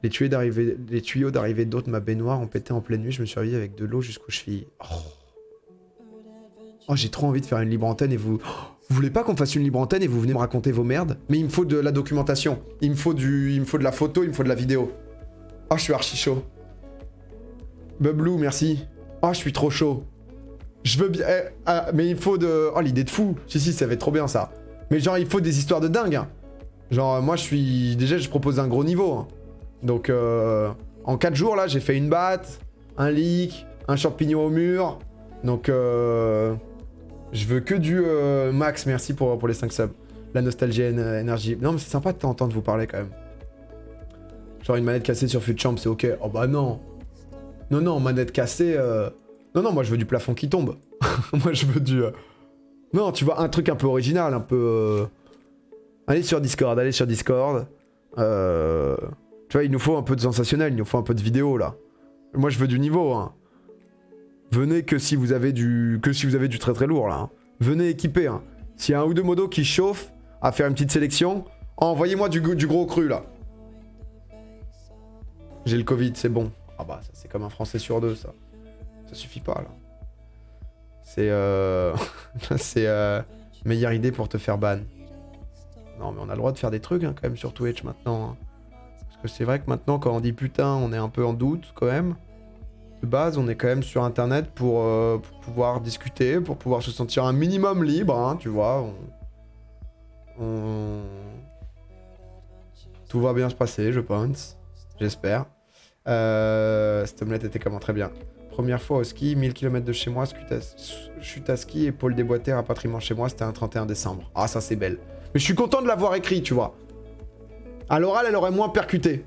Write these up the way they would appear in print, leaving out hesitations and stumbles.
Les tuyaux d'arrivée d'eau de ma baignoire ont pété en pleine nuit. Je me suis réveillé avec de l'eau jusqu'aux chevilles. Oh, j'ai trop envie de faire une libre antenne et vous... Vous voulez pas qu'on fasse une libre antenne et vous venez me raconter vos merdes? Mais il me faut de la documentation. Il me faut de la photo, il me faut de la vidéo. Oh, je suis archi chaud. Bublou, merci. Oh, je suis trop chaud. Je veux bien... mais il faut de... Oh, l'idée de fou. Si, ça va être trop bien, ça. Mais genre, il faut des histoires de dingue. Hein. Genre, moi, je suis... Déjà, je propose un gros niveau. Hein. Donc, en 4 jours, là, j'ai fait une batte, un leak, un champignon au mur. Donc, je veux que du max. Merci pour les 5 subs. La nostalgie, énergie. Non, mais c'est sympa de t'entendre vous parler, quand même. Genre, une manette cassée sur FutChamp, c'est ok. Oh, bah non. Non, manette cassée... Non, moi, je veux du plafond qui tombe. Moi, je veux du... Non, tu vois, un truc un peu original, un peu... Allez sur Discord. Tu vois, il nous faut un peu de sensationnel, il nous faut un peu de vidéo, là. Moi, je veux du niveau, hein. Venez que si vous avez du très très lourd, là. Hein. Venez équiper, hein. S'il y a un ou deux modos qui chauffent à faire une petite sélection, envoyez-moi du gros cru, là. J'ai le Covid, c'est bon. Ah bah, ça, c'est comme un Français sur 2, ça. Ça suffit pas, là. C'est meilleure idée pour te faire ban. Non, mais on a le droit de faire des trucs, hein, quand même, sur Twitch, maintenant. Hein. Parce que c'est vrai que maintenant, quand on dit putain, on est un peu en doute, quand même. De base, on est quand même sur Internet pour pouvoir discuter, pour pouvoir se sentir un minimum libre, hein, tu vois. Tout va bien se passer, je pense. J'espère. Cette omelette était comment? Très bien. Première fois au ski, 1000 km de chez moi, chute à ski, épaule déboîtée, rapatriement chez moi, c'était un 31 décembre. Ah, ça c'est belle. Mais je suis content de l'avoir écrit, tu vois. À l'oral, elle aurait moins percuté.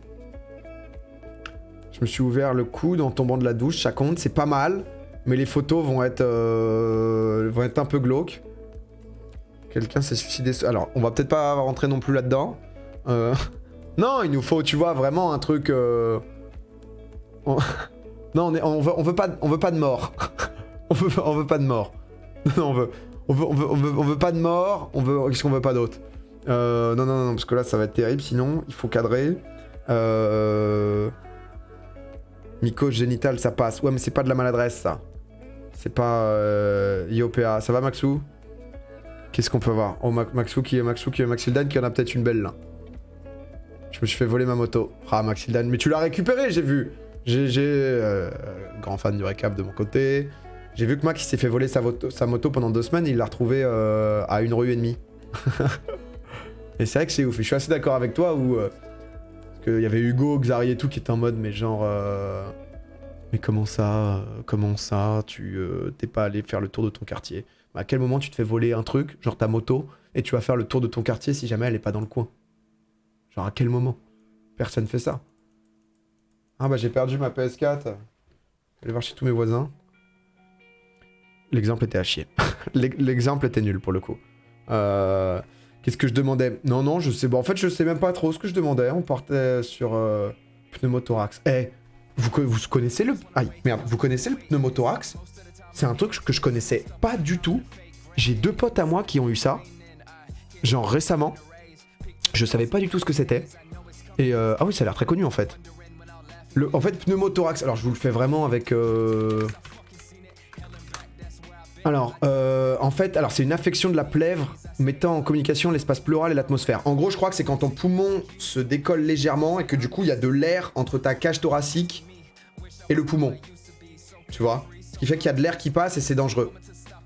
Je me suis ouvert le coude en tombant de la douche, ça compte, c'est pas mal. Mais les photos vont être un peu glauques. Quelqu'un s'est suicidé... Alors, on va peut-être pas rentrer non plus là-dedans. Non, il nous faut, tu vois, vraiment un truc... Non, on veut pas de mort. on veut pas de mort. Non, on veut pas de mort. Qu'est-ce qu'on veut pas d'autre? Non, parce que là, ça va être terrible. Sinon, il faut cadrer. Mycose génitale, ça passe. Ouais, mais c'est pas de la maladresse, ça. C'est pas IOPA. Ça va, Maxou? Qu'est-ce qu'on peut voir? Oh, Maxou qui est Maxildan, qui en a peut-être une belle, là. Je me suis fait voler ma moto. Ah, Maxildan. Mais tu l'as récupéré, j'ai vu. Grand fan du récap de mon côté. J'ai vu que Max s'est fait voler sa moto pendant 2 semaines et il l'a retrouvée à 1 rue et demie. Et c'est vrai que c'est ouf. Et je suis assez d'accord avec toi où... parce qu'il y avait Hugo, Xari et tout qui étaient en mode mais genre... mais comment ça tu t'es pas allé faire le tour de ton quartier? À quel moment tu te fais voler un truc, genre ta moto, et tu vas faire le tour de ton quartier si jamais elle est pas dans le coin? Genre à quel moment? Personne fait ça. Ah bah j'ai perdu ma PS4. Je vais aller voir chez tous mes voisins. L'exemple était à chier. L'exemple était nul pour le coup. Qu'est-ce que je demandais? Non, je sais. Bon, en fait, je sais même pas trop ce que je demandais. On partait sur pneumothorax. Vous connaissez le... Aïe, merde. Vous connaissez le pneumothorax? C'est un truc que je connaissais pas du tout. J'ai 2 potes à moi qui ont eu ça. Genre récemment. Je savais pas du tout ce que c'était. Et ah oui, ça a l'air très connu en fait. En fait, pneumothorax, alors je vous le fais vraiment avec... Alors, en fait, c'est une affection de la plèvre mettant en communication l'espace pleural et l'atmosphère. En gros, je crois que c'est quand ton poumon se décolle légèrement et que du coup, il y a de l'air entre ta cage thoracique et le poumon. Tu vois? Ce qui fait qu'il y a de l'air qui passe et c'est dangereux.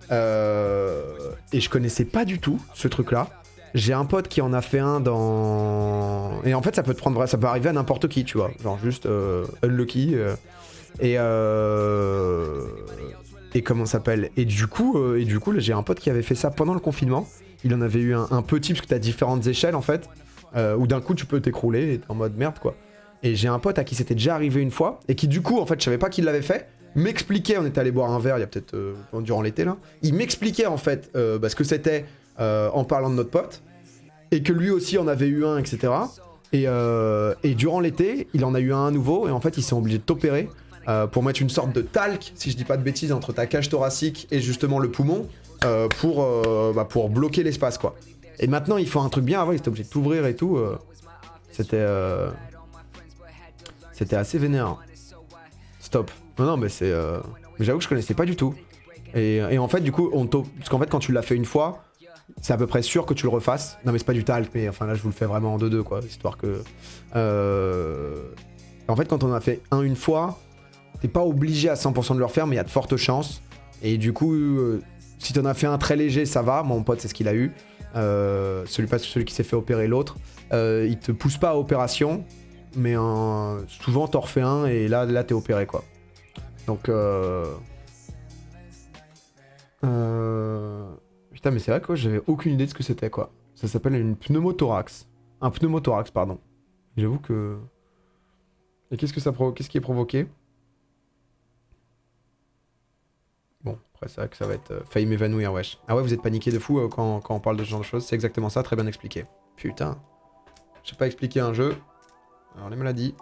Et je connaissais pas du tout ce truc-là. J'ai un pote qui en a fait un dans... Et en fait, ça peut arriver à n'importe qui, tu vois. Genre juste unlucky. Et comment ça s'appelle? Et du coup, là, j'ai un pote qui avait fait ça pendant le confinement. Il en avait eu un petit, parce que t'as différentes échelles, en fait. Où d'un coup, tu peux t'écrouler et t'es en mode merde, quoi. Et j'ai un pote à qui c'était déjà arrivé une fois. Et qui, du coup, en fait, je savais pas qu'il l'avait fait. M'expliquait, on était allé boire un verre, il y a peut-être durant l'été, là. Il m'expliquait, en fait, ce que c'était... en parlant de notre pote, et que lui aussi en avait eu un, etc. Et durant l'été, il en a eu un nouveau, et en fait, ils sont obligés de t'opérer pour mettre une sorte de talc, si je dis pas de bêtises, entre ta cage thoracique et justement le poumon, pour bloquer l'espace, quoi. Et maintenant, il faut un truc bien, avant, ils étaient obligés de t'ouvrir et tout. C'était... C'était assez vénère. Stop. Non, mais c'est... Mais j'avoue que je connaissais pas du tout. Et en fait, du coup, parce qu'en fait, quand tu l'as fait une fois, c'est à peu près sûr que tu le refasses. Non, mais c'est pas du talc, mais enfin là, je vous le fais vraiment en 2-2, quoi. Histoire que... En fait, quand on a fait une fois, t'es pas obligé à 100% de le refaire, mais il y a de fortes chances. Et du coup, si t'en as fait un très léger, ça va. Mon pote, c'est ce qu'il a eu. Celui qui s'est fait opérer l'autre. Il te pousse pas à opération, mais souvent t'en refais un et là t'es opéré, quoi. Donc putain, mais c'est vrai que j'avais aucune idée de ce que c'était, quoi. Ça s'appelle une pneumothorax. Un pneumothorax, pardon. J'avoue que... Et qu'est-ce qui est provoqué? Bon, après c'est vrai que ça va être failli m'évanouir, wesh. Ah ouais, vous êtes paniqué de fou quand on parle de ce genre de choses. C'est exactement ça, très bien expliqué. Putain. Je sais pas expliquer un jeu. Alors les maladies,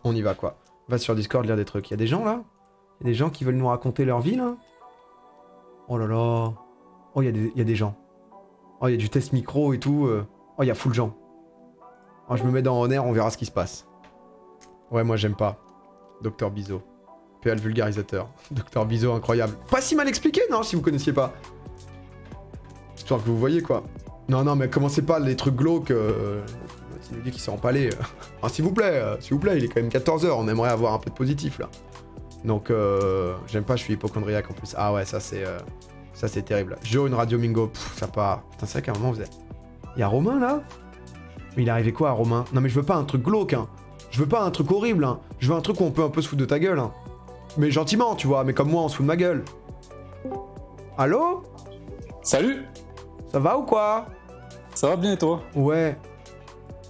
on y va, quoi. Va sur Discord lire des trucs. Il y a des gens là? Il y a des gens qui veulent nous raconter leur vie là? Oh là là. Oh, il y a des gens. Oh, il y a du test micro et tout. Oh, il y a full gens. Oh, je me mets dans Honor, on verra ce qui se passe. Ouais, moi j'aime pas. Docteur Bizot. PA le vulgarisateur. Docteur Bizot, incroyable. Pas si mal expliqué, non, si vous connaissiez pas. Histoire que vous voyez, quoi. Non, non, mais commencez pas les trucs glauques. Il nous dit qu'il s'est empalé. Ah, s'il vous plaît, il est quand même 14h. On aimerait avoir un peu de positif, là. Donc, j'aime pas, je suis hypochondriaque en plus. Ah ouais, ça c'est terrible. Joe, une radio Mingo. Pff, ça part. Putain, c'est vrai qu'à un moment, vous êtes... Il y a Romain, là? Mais il est arrivé quoi à Romain? Non, mais je veux pas un truc glauque, hein. Je veux pas un truc horrible, hein. Je veux un truc où on peut un peu se foutre de ta gueule, hein. Mais gentiment, tu vois, mais comme moi, on se fout de ma gueule. Allô? Salut! Ça va ou quoi? Ça va bien et toi? Ouais.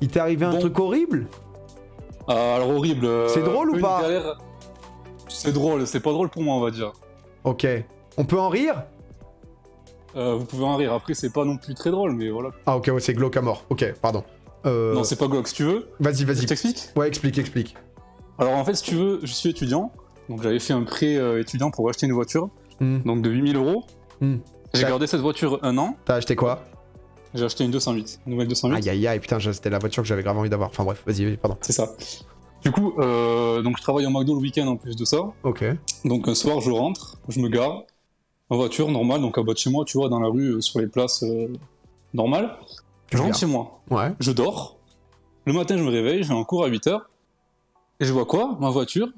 Il t'est arrivé un truc horrible? Alors horrible. C'est drôle ou pas? Galère... C'est drôle, c'est pas drôle pour moi, on va dire. Ok. On peut en rire? Vous pouvez en rire, après c'est pas non plus très drôle, mais voilà. Ah ok, ouais, c'est glauque à mort. Ok, pardon. Non, c'est pas glauque, si tu veux. Vas-y. Je t'explique? Ouais, explique. Alors en fait, si tu veux, je suis étudiant, donc j'avais fait un prêt étudiant pour acheter une voiture, donc de 8000 €. J'ai gardé cette voiture 1 an. T'as acheté quoi? J'ai acheté une 208, une nouvelle 208. Aïe, putain, c'était la voiture que j'avais grave envie d'avoir. Enfin bref, vas-y, pardon. C'est ça. Du coup, donc je travaille au McDo le week-end en plus de ça. Ok. Donc un soir, je rentre, je me gare, en voiture normale, donc à bas de chez moi, tu vois, dans la rue, sur les places normales. Je rentre chez moi. Ouais. Je dors. Le matin, je me réveille, j'ai un cours à 8h. Et je vois quoi? Ma voiture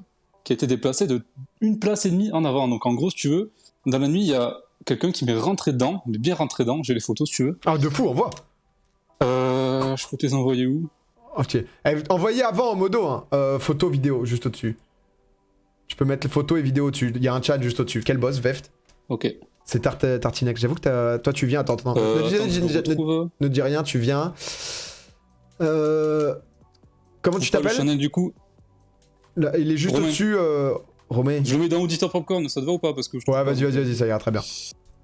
qui a été déplacée de 1,5 place en avant. Donc en gros, si tu veux, dans la nuit, il y a quelqu'un qui m'est rentré dedans, mais bien rentré dedans. J'ai les photos si tu veux. Ah, de fou, on voit. Je peux te les envoyer où? Ok. Envoyez avant en modo, hein. Photo, vidéo, juste au-dessus. Tu peux mettre photo et vidéo au-dessus. Il y a un chat juste au-dessus. Quel boss, Veft? Ok. C'est Tartinex. J'avoue que toi, tu viens. Attends. Ne dis rien, tu viens. Comment tu t'appelles? Chanel, du coup. Là, il est juste au-dessus, Romain. Je le mets dans Auditeur Popcorn, ça te va ou pas? Parce que ouais, vas-y, ça ira très bien.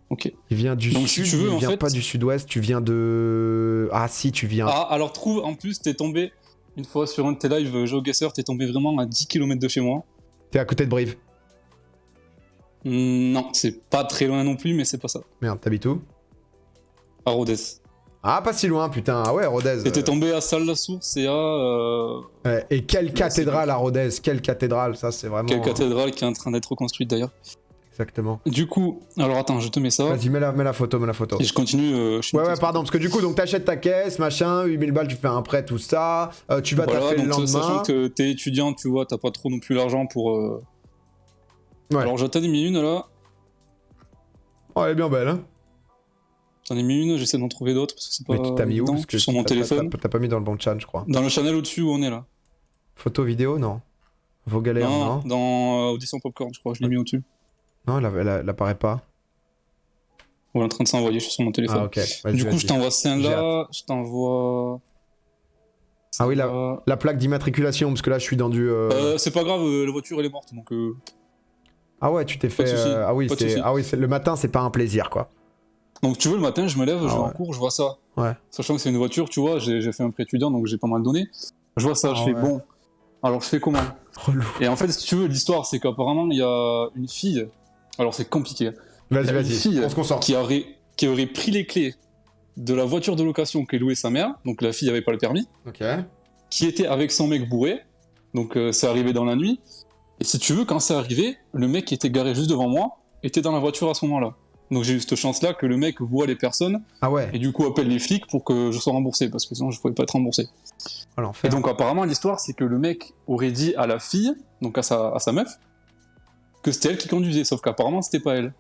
Ok. Il vient du donc, sud, si tu veux, il vient pas du sud-ouest, tu viens de... Ah si, tu viens... Ah, alors trouve, en plus, t'es tombé, une fois sur un de tes lives GeoGuessr, t'es tombé vraiment à 10 km de chez moi. T'es à côté de Brive. Non, c'est pas très loin non plus, mais c'est pas ça. Merde, t'habites où? À Rodez. Ah, pas si loin, putain. Ah ouais, Rodez. Et t'es tombé à Salle-la-Source et à... Ouais, et quelle cathédrale à Rodez? Quelle cathédrale, ça c'est vraiment... Quelle cathédrale qui est en train d'être reconstruite d'ailleurs. Exactement. Du coup, alors attends, je te mets ça. Vas-y, mets la photo. Et je continue. Ouais, pardon, parce que du coup, donc t'achètes ta caisse, machin, 8000 balles, tu fais un prêt, tout ça, tu vas voilà, taffer le lendemain. Sachant que t'es étudiant, tu vois, t'as pas trop non plus l'argent pour... Ouais. Alors j'en ai mis une là. Oh, elle est bien belle, hein. J'en ai mis une, j'essaie d'en trouver d'autres parce que c'est pas... Mais tu t'as mis où? Parce que sur mon téléphone. T'as pas mis dans le bon chat, je crois. Dans le channel au-dessus où on est là. Photo, vidéo, non. Vos galères, non. Dans Audition Popcorn, je crois, je l'ai mis au-dessus. Non, elle apparaît pas. On est en train de s'envoyer sur mon téléphone. Ah, ok. Du coup, je t'envoie celle-là, je t'envoie... Ah oui, la plaque d'immatriculation, parce que là, je suis dans du... c'est pas grave, la voiture, elle est morte, donc... Ah ouais, tu t'es fait... Ah oui, le matin, c'est pas un plaisir, quoi. Donc tu veux, le matin, je me lève, je vais en cours, je vois ça. Ouais. Sachant que c'est une voiture, tu vois, j'ai fait un prêt étudiant, donc j'ai pas mal donné. Je vois ça, je fais bon. Alors je fais comment? Relou. Et en fait, si tu veux, l'histoire, c'est qu'apparemment, il y a une fille... Alors c'est compliqué. Vas-y, une fille on se concentre. Qui aurait pris les clés de la voiture de location qu'est louée sa mère, donc la fille avait pas le permis. Ok. Qui était avec son mec bourré. Donc c'est arrivé dans la nuit. Et si tu veux, quand c'est arrivé, le mec qui était garé juste devant moi était dans la voiture à ce moment-là. Donc j'ai eu cette chance-là que le mec voit les personnes Ah ouais. et du coup appelle les flics pour que je sois remboursé, parce que sinon je pouvais pas être remboursé. Oh, l'enfer. Et donc apparemment l'histoire c'est que le mec aurait dit à la fille, donc à sa meuf, que c'était elle qui conduisait, sauf qu'apparemment c'était pas elle.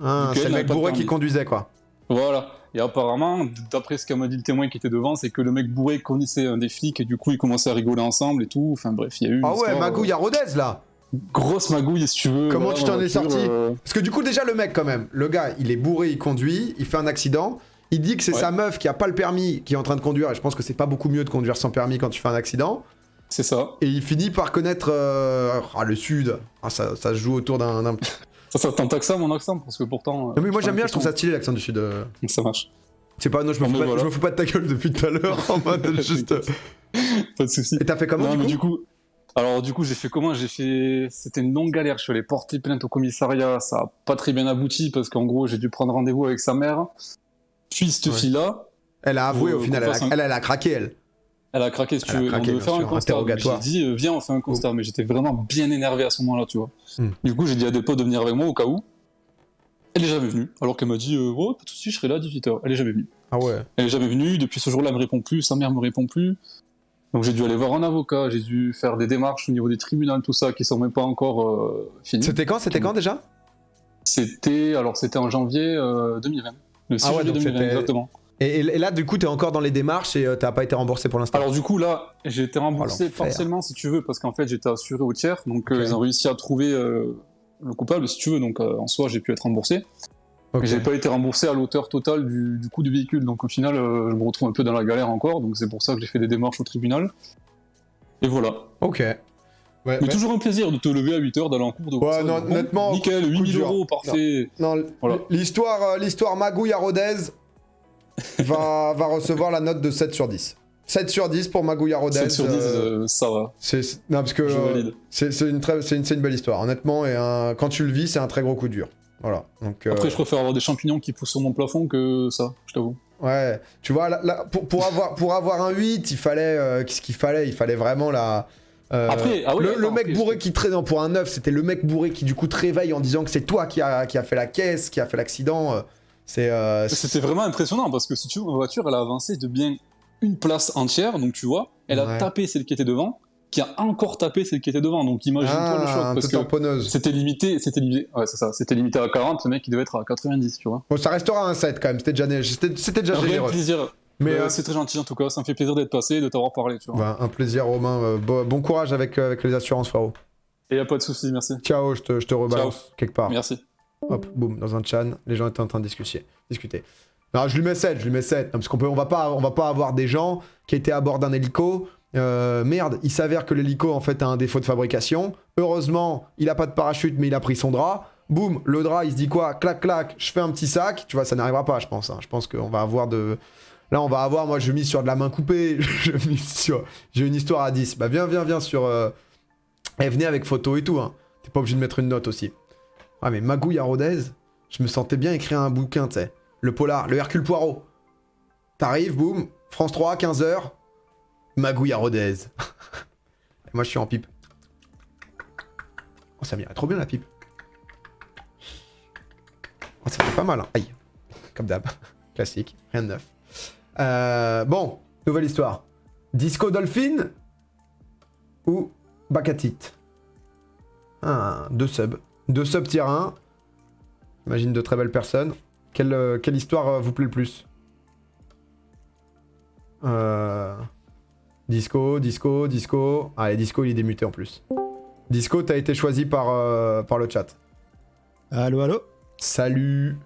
Ah, Donc, c'est elle le n'avait mec pas de bourré qui permis. conduisait, quoi. Voilà. Et apparemment, d'après ce qu'a m'a dit le témoin qui était devant, c'est que le mec bourré connaissait un des flics et du coup ils commençaient à rigoler ensemble et tout. Enfin bref, il y a eu une Ah ouais, histoire, magouille à Rodez, là. grosse magouille si tu veux. Comment voilà, tu t'en en es voiture, sorti Parce que du coup, déjà, le mec, quand même, le gars, il est bourré, il conduit, il fait un accident. Il dit que c'est Ouais. sa meuf qui a pas le permis qui est en train de conduire. Et je pense que c'est pas beaucoup mieux de conduire sans permis quand tu fais un accident. C'est ça. Et il finit par connaître le Sud. Ah, ça se joue autour d'un petit. Ça tente que ça mon accent, parce que pourtant. Non, mais moi, j'aime bien, je trouve ça stylé, l'accent du Sud. Donc ça marche. C'est pas, non, je me, Non, fous mais pas, voilà. je me fous pas de ta gueule depuis tout à l'heure. En mode juste. Pas de soucis. Et t'as fait comment Non, mais du du coup. Alors, du coup, j'ai fait comment? C'était une longue galère. Je suis allé porter plainte au commissariat. Ça a pas très bien abouti parce qu'en gros, j'ai dû prendre rendez-vous avec sa mère. Puis, cette Ouais. fille-là, Elle a avoué au qu'on final, fasse un- elle a craqué, elle. elle a craqué, si tu Elle a veux. craqué, On devait bien faire un sûr, constat. Donc, interrogatoire. j'ai dit, viens, on fait un constat. Mais j'étais vraiment bien énervé à ce moment-là, tu vois. Hmm. Du coup, j'ai dit à des potes de venir avec moi au cas où. Elle est jamais venue. Alors qu'elle m'a dit, oh, pas de soucis, je serai là à 18h. Elle est jamais venue. Ah ouais. Elle est jamais venue. Depuis ce jour-là, elle me répond plus. Sa mère me répond plus. Donc, j'ai dû aller voir un avocat. J'ai dû faire des démarches au niveau des tribunaux, tout ça, qui sont même pas encore finies. C'était quand déjà C'était en janvier 2020. Le 6 Ah ouais, janvier donc 2020, c'était- exactement. et là, du coup, t'es encore dans les démarches et t'as pas été remboursé pour l'instant. Alors du coup là, j'ai été remboursé l'enfer. partiellement si tu veux, parce qu'en fait j'étais assuré au tiers, donc Ok. ils ont réussi à trouver le coupable si tu veux, donc en soi j'ai pu être remboursé. Ok. Mais j'ai pas été remboursé à l'auteur total du coût du véhicule, donc au final je me retrouve un peu dans la galère encore, donc c'est pour ça que j'ai fait des démarches au tribunal. Et voilà. Ok. Ouais, Mais toujours un plaisir de te lever à 8h, d'aller en cours de Ouais, ça, non, bon, honnêtement, nickel, coup 8000 dur. euros, parfait. Non, Voilà. l'histoire magouille à Rodez va recevoir la note de 7 sur 10. 7 sur 10 pour magouille à Rodez. 7 sur 10, ça va. Non, parce que Je valide. c'est une belle histoire, honnêtement, et quand tu le vis, c'est un très gros coup dur. Voilà. Donc, Après, je préfère avoir des champignons qui poussent sur mon plafond que ça, je t'avoue. ouais, tu vois, pour avoir un 8, il fallait. Qu'est-ce qu'il fallait? Il fallait vraiment la. Après, ah oui, le attends, mec après, bourré qui traîne pour un 9, c'était le mec bourré qui du coup te réveille en disant que c'est toi qui a fait la caisse, qui a fait l'accident. C'était vraiment impressionnant parce que si tu veux, ma voiture, elle a avancé de bien une place entière, donc tu vois, elle a Ouais. tapé celle qui était devant, qui a encore tapé celle qui était devant, donc imagine-toi le choc, un parce peu que tamponneuse. c'était limité, ouais, c'est ça, c'était limité à 40, le mec il devait être à 90, tu vois. Bon, ça restera un 7 quand même, c'était déjà Un réel généreux. plaisir. Mais C'est très gentil en tout cas, ça me fait plaisir d'être passé et de t'avoir parlé, tu vois. bah, un plaisir, Romain. Bon courage avec les assurances, frérot. Et y a pas de soucis, merci. Ciao, je te rebalance quelque part. Merci. Hop, boum, dans un chan, les gens étaient en train de discuter. Non, je lui mets 7. Non, parce on va pas avoir des gens qui étaient à bord d'un hélico. Merde, il s'avère que l'hélico en fait a un défaut de fabrication. Heureusement, il a pas de parachute, mais il a pris son drap. Boum, le drap, il se dit quoi? Clac, clac, je fais un petit sac. Tu vois, ça n'arrivera pas, je pense. Hein. Je pense qu'on va avoir de... Là, on va avoir... Moi, je mise sur de la main coupée. J'ai une histoire à 10. Bah, viens sur... venez avec photo et tout. Hein. T'es pas obligé de mettre une note aussi. Ah, mais Magouille à Rodez, je me sentais bien écrire un bouquin, tu sais. Le polar, le Hercule Poirot. T'arrives, boum, France 3, 15h. Magouille à Rodez. Et moi, je suis en pipe. Oh, ça m'irait trop bien, la pipe. Oh, ça fait pas mal, hein. Aïe. Comme d'hab. Classique. Rien de neuf. Bon, nouvelle histoire. Disco Dolphin ou Bakatit? Ah, 2 subs. 2 subs tier 1. Imagine de très belles personnes. Quelle histoire vous plaît le plus? Disco. Allez, Disco, il est démuté en plus. Disco, t'as été choisi par le chat. Allô? Salut.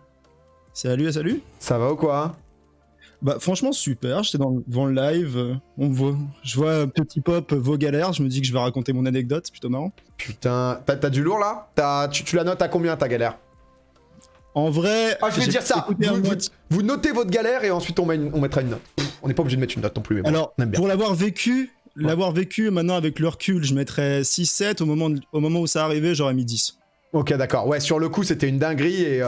Salut. Ça va ou quoi? Bah franchement super, j'étais devant le live, je vois un petit pop vos galères, je me dis que je vais raconter mon anecdote, c'est plutôt marrant. Putain, t'as du lourd là? Tu la notes à combien ta galère? En vrai... Ah, je vais j'ai dire ça. écouté Vous notez votre galère et ensuite on mettra une note. On n'est pas obligé de mettre une note non plus. Mais bon, Alors, on aime bien. pour l'avoir vécu maintenant avec le recul, je mettrais 6-7, au moment où ça arrivait, j'aurais mis 10. Ok, d'accord. Ouais, sur le coup, c'était une dinguerie et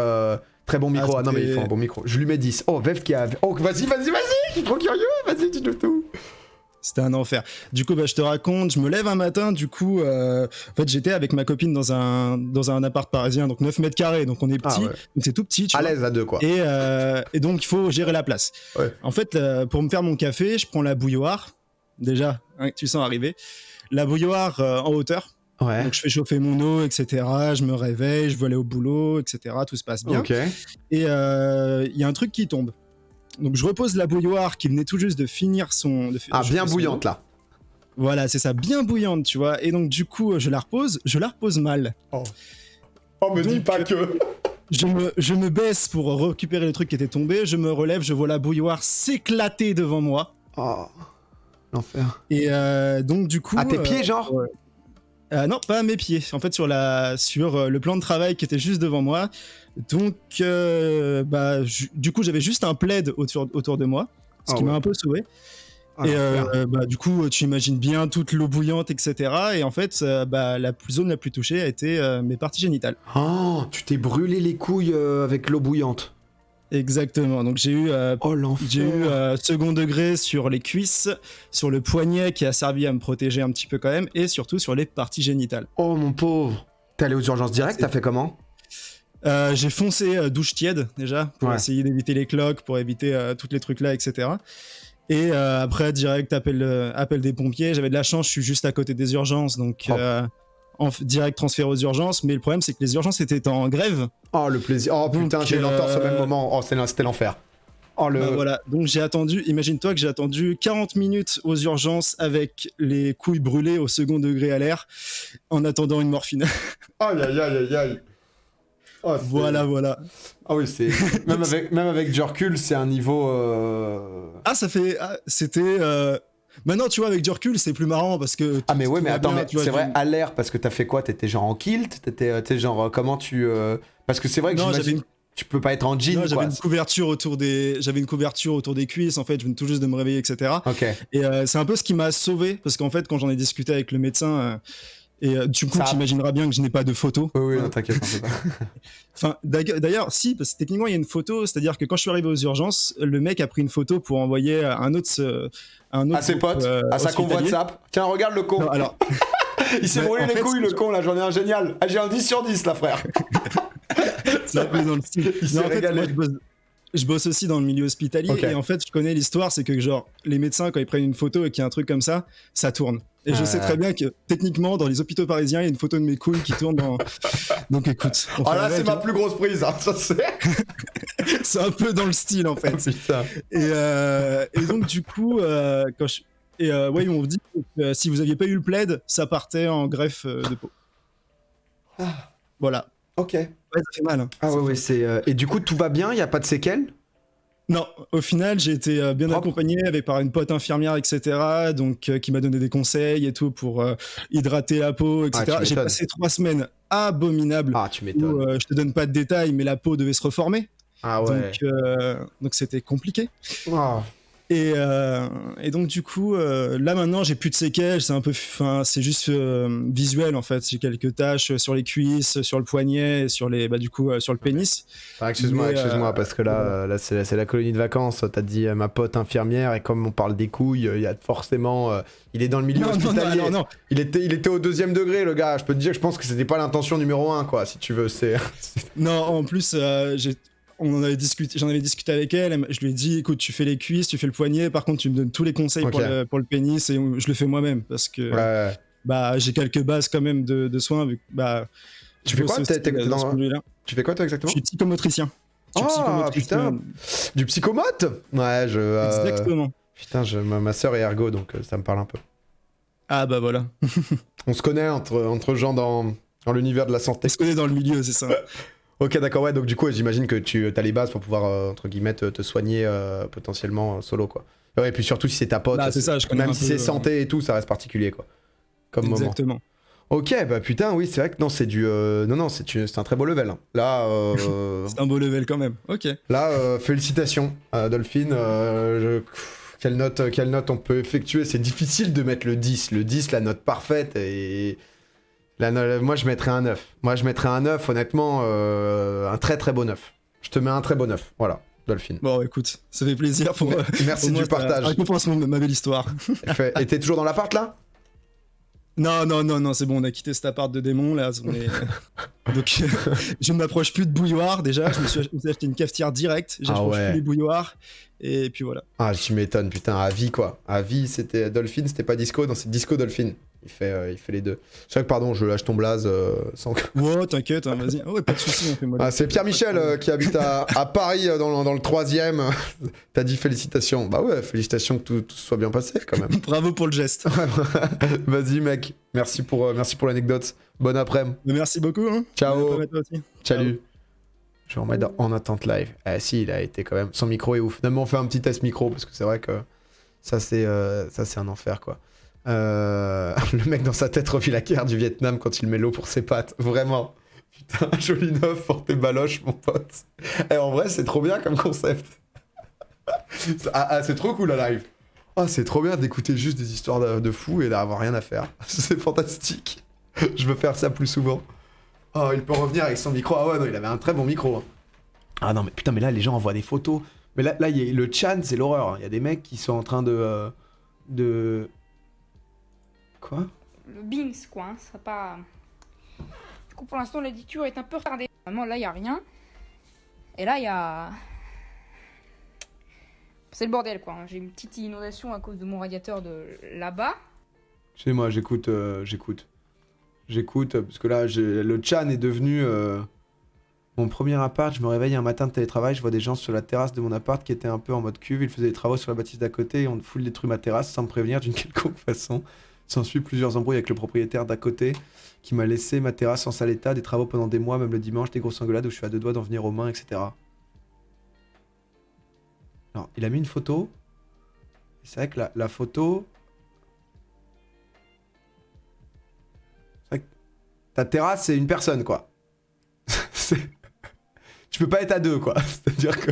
très bon micro. Ah, non, mais il faut un bon micro. Je lui mets 10. Oh, Vev qui a... Oh, vas-y, je suis trop curieux. Vas-y, dis-le tout. C'était un enfer. Du coup, je te raconte, je me lève un matin, du coup, en fait, j'étais avec ma copine dans un appart parisien, donc 9 mètres carrés, donc on est petit, ouais. donc c'est tout petit, tu À vois. l'aise à deux, quoi. Et donc, il faut gérer la place. Ouais. En fait, pour me faire mon café, je prends la bouilloire, déjà, hein, tu sens arriver, la bouilloire en hauteur. Ouais. Donc je fais chauffer mon eau, etc. Je me réveille, je veux aller au boulot, etc. Tout se passe bien. Ok. Et il y a un truc qui tombe. Donc je repose la bouilloire qui venait tout juste de finir son... Bien bouillante, là. Voilà, c'est ça, bien bouillante, tu vois. Et donc du coup, je la repose mal. Oh, me dis Donc, pas que... Je me baisse pour récupérer le truc qui était tombé, je me relève, je vois la bouilloire s'éclater devant moi. Oh, l'enfer. Et donc du coup... À tes pieds, genre ouais. Non, pas à mes pieds. En fait, sur le plan de travail qui était juste devant moi. Donc, du coup, j'avais juste un plaid autour de moi, ce qui m'a un peu sauvé. Du coup, tu imagines bien toute l'eau bouillante, etc. Et en fait, la zone la plus touchée a été mes parties génitales. Oh, tu t'es brûlé les couilles avec l'eau bouillante. Exactement. Donc j'ai eu second degré sur les cuisses, sur le poignet qui a servi à me protéger un petit peu quand même, et surtout sur les parties génitales. Oh mon pauvre. T'es allé aux urgences directes, t'as fait comment? J'ai foncé douche tiède déjà pour essayer d'éviter les cloques, pour éviter tous les trucs là, etc. Et après direct appel des pompiers. J'avais de la chance, je suis juste à côté des urgences, donc direct transféré aux urgences. Mais le problème c'est que les urgences étaient en grève. Oh le plaisir. Oh putain, j'ai eu l'entorse au même moment. Oh c'était l'enfer. Oh voilà, donc j'ai attendu, imagine-toi que j'ai attendu 40 minutes aux urgences avec les couilles brûlées au second degré à l'air en attendant une morphine. Aïe aïe aïe aïe aïe. Oh, voilà. Ah oui, c'est même avec du recul, c'est un niveau. C'était. Maintenant, tu vois, avec du recul, c'est plus marrant parce que. Ah mais ouais, mais attends, c'est vrai, à l'air, parce que t'as fait quoi? T'étais genre en kilt? T'étais genre comment tu. Parce que c'est vrai que j'imagine. Tu peux pas être en jean, j'avais une couverture autour des cuisses, en fait, je viens tout juste de me réveiller, etc. Ok. Et c'est un peu ce qui m'a sauvé, parce qu'en fait, quand j'en ai discuté avec le médecin, du coup, tu imagineras bien que je n'ai pas de photo. Oui, non, t'inquiète, pas. Enfin, d'ailleurs, si, parce que techniquement, il y a une photo, c'est-à-dire que quand je suis arrivé aux urgences, le mec a pris une photo pour envoyer à un autre à ses potes, à sa con WhatsApp. Tiens, regarde le con. Non, alors... Il s'est brûlé les couilles, le con, là, j'en ai un génial. Ah, j'ai un 10 sur 10, là, frère. C'est un peu dans le style. Il en fait, moi, je bosse aussi dans le milieu hospitalier, et en fait, je connais l'histoire, c'est que genre, les médecins, quand ils prennent une photo et qu'il y a un truc comme ça tourne. Et je sais très bien que, techniquement, dans les hôpitaux parisiens, il y a une photo de mes couilles qui tourne dans... Donc écoute... Oh là, c'est ma plus grosse prise, hein, ça c'est... C'est un peu dans le style, en fait. Oh, putain. Et donc, du coup, ils m'ont dit que si vous aviez pas eu le plaid, ça partait en greffe de peau. Voilà. Ok. Ouais, ça fait mal. Hein. Ah ouais, c'est... Et du coup, tout va bien? Il y a pas de séquelles? Non, au final, j'ai été bien accompagné par une pote infirmière, etc. Donc, qui m'a donné des conseils et tout pour hydrater la peau, etc. J'ai passé 3 semaines abominables. Ah, tu m'étonnes. Je te donne pas de détails, mais la peau devait se reformer. Ah ouais. Donc c'était compliqué. Oh. Et donc du coup, là maintenant, j'ai plus de séquelles. C'est juste visuel en fait. J'ai quelques taches sur les cuisses, sur le poignet, et sur sur le pénis. Ah, excuse-moi, parce que là c'est la colonie de vacances. T'as dit ma pote infirmière, et comme on parle des couilles, il y a forcément. Il est dans le milieu hospitalier. Non. Il était au 2e degré, le gars. Je peux te dire, je pense que c'était pas l'intention numéro 1, quoi. Si tu veux, c'est. Non, en plus, j'en avais discuté avec elle. Je lui ai dit, écoute, tu fais les cuisses, tu fais le poignet. Par contre, tu me donnes tous les conseils pour le pénis, et je le fais moi-même parce que j'ai quelques bases quand même de soins. Tu fais quoi? Tu fais quoi toi exactement? Je suis psychomotricien. Putain, du psychomote? Ouais, Exactement. Putain, ma sœur est ergo, donc ça me parle un peu. Ah bah voilà. On se connaît entre gens dans l'univers de la santé. On se connaît dans le milieu, c'est ça. Ok, d'accord, ouais, donc du coup, j'imagine que tu as les bases pour pouvoir, entre guillemets, te soigner potentiellement solo, quoi. Ouais, et puis surtout si c'est ta pote, c'est ça, je connais même si c'est santé et tout, ça reste particulier, quoi. Comme Exactement. moment. Ok, bah putain, oui, c'est vrai que non, c'est du... c'est un très beau level. Hein. Là... c'est un beau level quand même, ok. Là, félicitations, Dolphine. Quelle note on peut effectuer? C'est difficile de mettre le 10. Le 10, la note parfaite, et... moi, je mettrais un 9. Moi, je mettrais un 9, honnêtement, un très très beau 9. Je te mets un très beau 9, voilà. Dolphin. Bon, écoute, ça fait plaisir pour. Merci au moins, du partage. Ça récompense ma belle histoire. Et t'es toujours dans l'appart là? Non, c'est bon, on a quitté cet appart de démon là. Donc, je ne m'approche plus de bouilloire déjà. Je me suis acheté une cafetière directe. J'approche plus les bouilloirs. Et puis voilà. Ah, tu m'étonnes, putain, à vie quoi. À vie, c'était Dolphin, c'était pas Disco, non, c'est Disco Dolphin. Il fait les deux. Je sais que, pardon, je lâche ton blaze sans que. Ouais, t'inquiète, hein, vas-y. Ouais, pas de soucis, on fait moi. Ah, c'est Pierre-Michel qui habite à Paris dans le 3ème. T'as dit félicitations. Bah ouais, félicitations que tout soit bien passé quand même. Bravo pour le geste. Vas-y, mec. Merci pour l'anecdote. Bonne après-midi. Merci beaucoup. Hein. Ciao. Aussi. Salut. Je vais remettre en attente live. Ah si, il a été quand même. Son micro est ouf. Finalement, on fait un petit test micro parce que c'est vrai que ça c'est un enfer quoi. Le mec dans sa tête revit la guerre du Vietnam quand il met l'eau pour ses pattes. Vraiment. Putain, joli neuf pour tes baloches, mon pote. Et en vrai, c'est trop bien comme concept. C'est trop cool la live. Ah, c'est trop bien d'écouter juste des histoires de fous et d'avoir rien à faire. C'est fantastique. Je veux faire ça plus souvent. Oh, il peut revenir avec son micro. Ah ouais, non, il avait un très bon micro. Ah non, mais putain, mais là, les gens envoient des photos. Mais là le chan, c'est l'horreur. Il y a des mecs qui sont en train de... Quoi? Le Bings, quoi. Ça pas... Du coup, pour l'instant, l'éditure est un peu retardée. Vraiment, là, il n'y a rien. Et là, il y a... C'est le bordel, quoi. J'ai une petite inondation à cause de mon radiateur de là-bas. Chez moi, j'écoute, parce que là, le Chan est devenu mon premier appart. Je me réveille un matin de télétravail, je vois des gens sur la terrasse de mon appart qui étaient un peu en mode cuve. Ils faisaient des travaux sur la bâtisse d'à côté et on foule détruit ma terrasse sans me prévenir d'une quelconque façon. S'ensuit plusieurs embrouilles avec le propriétaire d'à côté qui m'a laissé ma terrasse en sale état, des travaux pendant des mois, même le dimanche, des grosses engueulades où je suis à 2 doigts d'en venir aux mains, etc. Alors, il a mis une photo. C'est vrai que la photo... C'est vrai que ta terrasse, c'est une personne, quoi. Tu peux pas être à 2, quoi. C'est-à-dire que...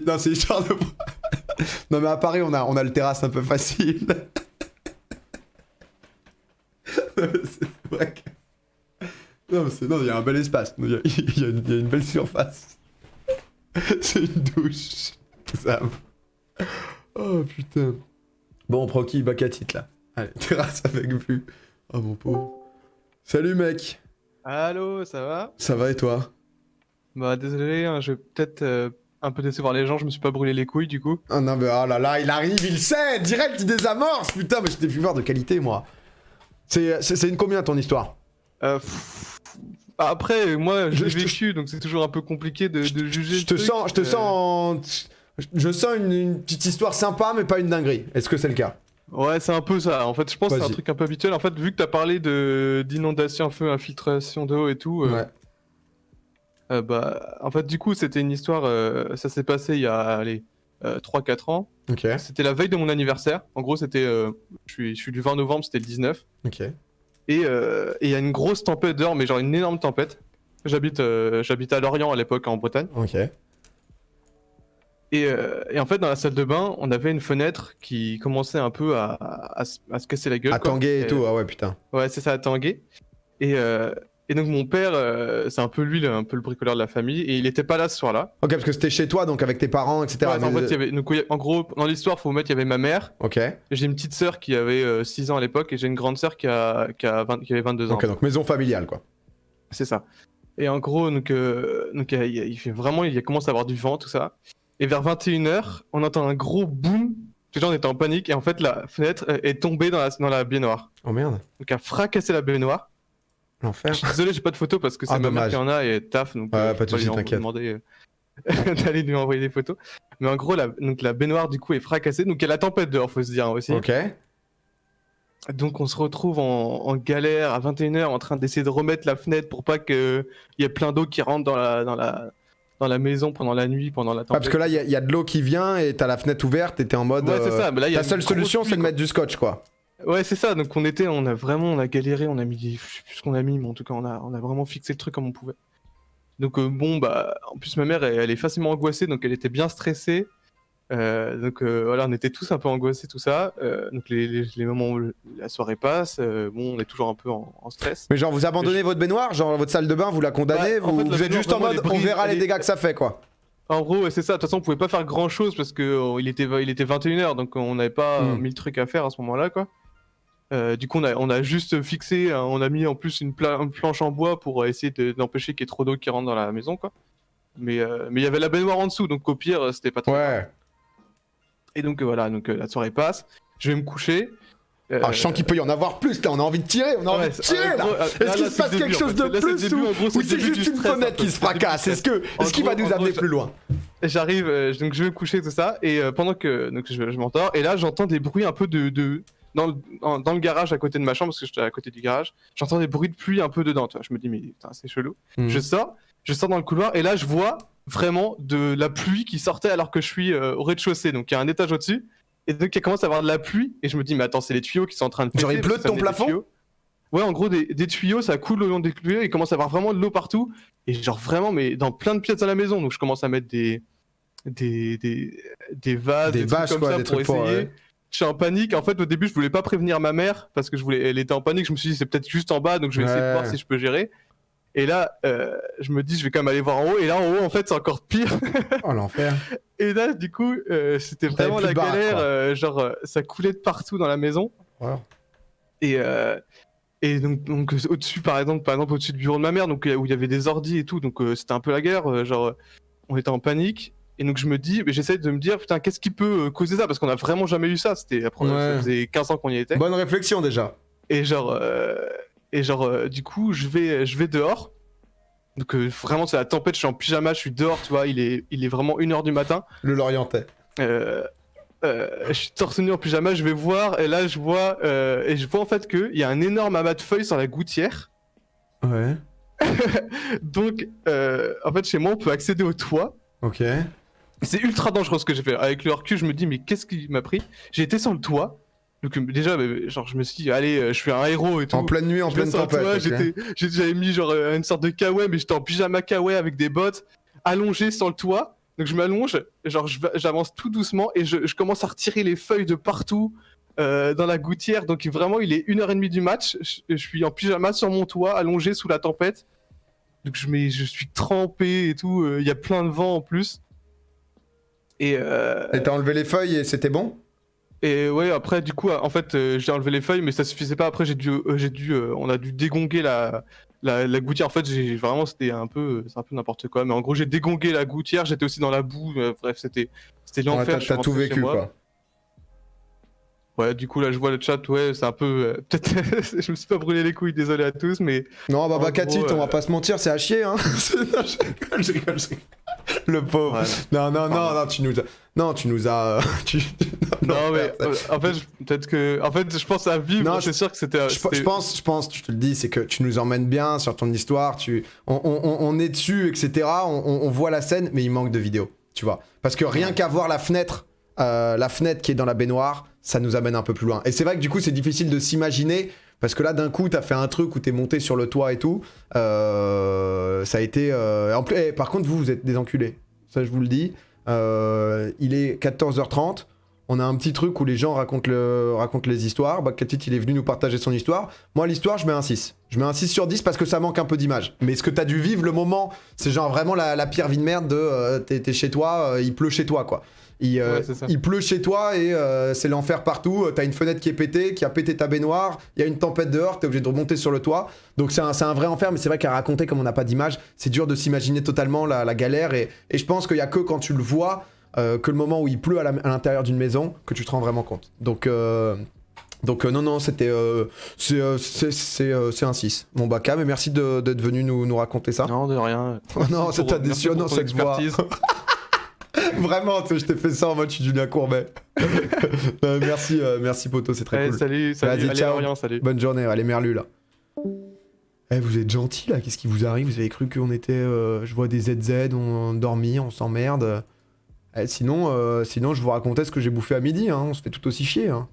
Non, c'est histoire de... Non, mais à Paris, on a le terrasse un peu facile. C'est vrai que... Non, il y a un bel espace. Il y a une belle surface. C'est une douche. Ça... Oh, putain. Bon, Proki, Bakatit, là. Allez, terrasse avec vue. Oh, mon pauvre. Salut, mec. Allô, ça va? Ça va et toi? Bah désolé, hein, je vais peut-être un peu décevoir les gens, je me suis pas brûlé les couilles du coup. Ah non mais oh là là, il arrive, il sait, direct il désamorce, putain mais j'étais fumeur de qualité moi. C'est une combien ton histoire? Après, moi j'ai vécu, donc c'est toujours un peu compliqué de juger. Je sens une petite histoire sympa mais pas une dinguerie, est-ce que c'est le cas? Ouais, c'est un peu ça, en fait je pense que c'est un truc un peu habituel. En fait, vu que t'as parlé d'inondation, feu, infiltration d'eau et tout... Ouais. Bah, en fait, du coup, c'était une histoire, ça s'est passé il y a, allez, 3-4 ans. Ok. C'était la veille de mon anniversaire. En gros, c'était, je suis du 20 novembre, c'était le 19. Ok. Et il y a une grosse tempête dehors, mais genre une énorme tempête. J'habite à Lorient à l'époque, en Bretagne. Ok. Et en fait, dans la salle de bain, on avait une fenêtre qui commençait un peu à se casser la gueule. À tanguer et tout, ah ouais, putain. Ouais, c'est ça, à tanguer. Et donc mon père, c'est un peu lui, un peu le bricoleur de la famille, et il était pas là ce soir-là. Ok, parce que c'était chez toi, donc avec tes parents, etc. Ouais, en fait, il y avait, donc, en gros, dans l'histoire, faut mettre, il y avait ma mère. Ok. J'ai une petite sœur qui avait 6 ans à l'époque, et j'ai une grande sœur qui avait 22 ans. Ok, donc maison familiale, quoi. C'est ça. Et en gros, donc il fait vraiment, il commence à avoir du vent, tout ça. Et vers 21h, on entend un gros boom. Les gens étaient en panique, et en fait, la fenêtre est tombée dans la baignoire. Oh merde. Donc a fracassé la baignoire. L'enfer. Je suis désolé, j'ai pas de photos parce que c'est ma mère qui en a et taf, donc ouais, pas de soucis, t'inquiète. Demander d'aller lui envoyer des photos. Mais en gros, donc la baignoire du coup est fracassée, donc il y a la tempête dehors, faut se dire aussi. Ok. Donc on se retrouve en galère à 21h en train d'essayer de remettre la fenêtre pour pas qu'il y ait plein d'eau qui rentre dans la maison pendant la nuit, pendant la tempête. Ah, parce que là, il y a de l'eau qui vient et t'as la fenêtre ouverte et t'es en mode. Ouais, c'est ça. Mais là, la seule solution, c'est de mettre du scotch, quoi. Ouais, c'est ça. Donc on a galéré, on a mis, je sais plus ce qu'on a mis, mais en tout cas on a vraiment fixé le truc comme on pouvait. Donc bon, bah en plus ma mère elle est facilement angoissée, donc elle était bien stressée. Voilà, on était tous un peu angoissés, tout ça. Donc les moments où la soirée passe, bon, on est toujours un peu en stress. Mais genre, vous abandonnez votre baignoire, genre votre salle de bain, vous la condamnez, Ouais, en fait, la vous êtes baignoire, juste en vraiment, mode, elle est on verra les brise, dégâts que ça fait, quoi. En gros, c'est ça. De toute façon, on pouvait pas faire grand chose parce que il était 21h, donc on n'avait pas 1000 trucs à faire à ce moment-là, quoi. Du coup, on a juste fixé, on a mis en plus une planche en bois pour essayer d'empêcher qu'il y ait trop d'eau qui rentre dans la maison, quoi. Mais il y avait la baignoire en dessous, donc au pire, c'était pas très grave. Ouais. Et donc voilà, la soirée passe, je vais me coucher. Ah, je sens qu'il peut y en avoir plus, là, on a envie de tirer, là. Est-ce qu'il se passe quelque chose de plus ou c'est juste une fenêtre qui se fracasse? Est-ce qu'il va nous amener plus loin? J'arrive, donc je vais me coucher, tout ça, et pendant que je m'endors, et là j'entends des bruits un peu dans le garage à côté de ma chambre, parce que j'étais à côté du garage, j'entends des bruits de pluie un peu dedans, tu vois. Je me dis, mais putain, c'est chelou. Je sors dans le couloir, et là je vois vraiment de la pluie qui sortait alors que je suis au rez-de-chaussée, donc il y a un étage au-dessus, et donc il commence à avoir de la pluie, et je me dis, mais attends, c'est les tuyaux qui sont en train de péter. Genre il pleut de ton plafond? Ouais, en gros, des tuyaux, ça coule le long des tuyaux, il commence à avoir vraiment de l'eau partout, et genre vraiment, mais dans plein de pièces à la maison, donc je commence à mettre des vases, des bâches, trucs comme quoi, ça des pour trucs essayer. ouais. Je suis en panique. En fait, au début, je voulais pas prévenir ma mère parce que elle était en panique. Je me suis dit, c'est peut-être juste en bas, donc je vais essayer de voir si je peux gérer. Et là, je me dis, je vais quand même aller voir en haut. Et là, en haut, en fait, c'est encore pire. Oh, l'enfer. Et là, du coup, c'était vraiment la galère. Ça coulait de partout dans la maison. Ouais. Et donc au-dessus, par exemple, au-dessus du bureau de ma mère, donc où il y avait des ordis et tout, donc c'était un peu la guerre. On était en panique. Et donc je me dis, j'essaie de me dire, putain, qu'est-ce qui peut causer ça? Parce qu'on a vraiment jamais eu ça. Ça faisait 15 ans qu'on y était. Bonne réflexion déjà. Et du coup, je vais dehors. Donc vraiment, c'est la tempête, je suis en pyjama, je suis dehors, tu vois, il est vraiment 1h du matin. Le Lorientais. Je suis torse nu en pyjama, je vais voir, et là je vois en fait qu'il y a un énorme amas de feuilles sur la gouttière. Ouais. Donc, en fait, chez moi, on peut accéder au toit. Ok. C'est ultra dangereux ce que j'ai fait. Avec le recul, je me dis, mais qu'est-ce qui m'a pris? J'ai été sur le toit. Donc, déjà, je me suis dit, allez, je suis un héros et tout. En pleine nuit, en pleine tempête. Okay. J'avais mis une sorte de kawaii, mais j'étais en pyjama kawaii avec des bottes, allongé sur le toit. Donc, je m'allonge, j'avance tout doucement et je commence à retirer les feuilles de partout dans la gouttière. Donc, vraiment, il est 1h30 du match. Je suis en pyjama sur mon toit, allongé sous la tempête. Donc je suis trempé et tout, il y a plein de vent en plus. Et t'as enlevé les feuilles et c'était bon? Et ouais, après du coup, en fait, j'ai enlevé les feuilles, mais ça suffisait pas. Après, on a dû dégonguer la gouttière. En fait, c'est un peu n'importe quoi. Mais en gros, j'ai dégongué la gouttière, j'étais aussi dans la boue. Bref, c'était l'enfer. T'as tout vécu, quoi. Ouais, du coup, là, je vois le chat, ouais, c'est un peu... peut-être, je me suis pas brûlé les couilles, désolé à tous, mais... Non, bah, Katit, on va pas se mentir, c'est à chier, hein. Je rigole. Le pauvre. Ouais, non, tu nous as... Non, mais en fait, peut-être que... En fait, je pense à vivre, non, c'est sûr que c'était... Je pense, je te le dis, c'est que tu nous emmènes bien sur ton histoire, on est dessus, etc., on voit la scène, mais il manque de vidéos, tu vois. Parce que rien qu'à voir la fenêtre qui est dans la baignoire, ça nous amène un peu plus loin. Et c'est vrai que du coup c'est difficile de s'imaginer, parce que là d'un coup t'as fait un truc où t'es monté sur le toit et tout, ça a été... En plus, par contre vous êtes des enculés, ça je vous le dis. Il est 14h30, on a un petit truc où les gens racontent les histoires. Katit il est venu nous partager son histoire. Moi l'histoire je mets un 6. Je mets un 6 sur 10 parce que ça manque un peu d'image. Mais ce que t'as dû vivre le moment, c'est genre vraiment la pire vie de merde de t'es chez toi, il pleut chez toi quoi. Il pleut chez toi et c'est l'enfer partout. T'as une fenêtre qui est pétée, qui a pété ta baignoire. Il y a une tempête dehors, t'es obligé de remonter sur le toit. Donc c'est un vrai enfer, mais c'est vrai qu'à raconter comme on n'a pas d'image, c'est dur de s'imaginer totalement la galère. Et je pense qu'il y a que quand tu le vois, que le moment où il pleut à l'intérieur d'une maison, que tu te rends vraiment compte. Donc non, c'était c'est un 6. Bon bah Cam, et merci d'être venu nous raconter ça. Non, de rien. Non, c'est ta décision, non, ça se voit. Vraiment, je t'ai fait ça en mode je suis Julien Courbet. Merci poto, c'est très cool. Salut, allez, ciao. Orient, salut. Bonne journée, allez Merlu là. Vous êtes gentils là, qu'est-ce qui vous arrive? Vous avez cru qu'on était... je vois des ZZ, on dormit, on s'emmerde. Sinon, je vous racontais ce que j'ai bouffé à midi, hein, on se fait tout aussi chier. Hein.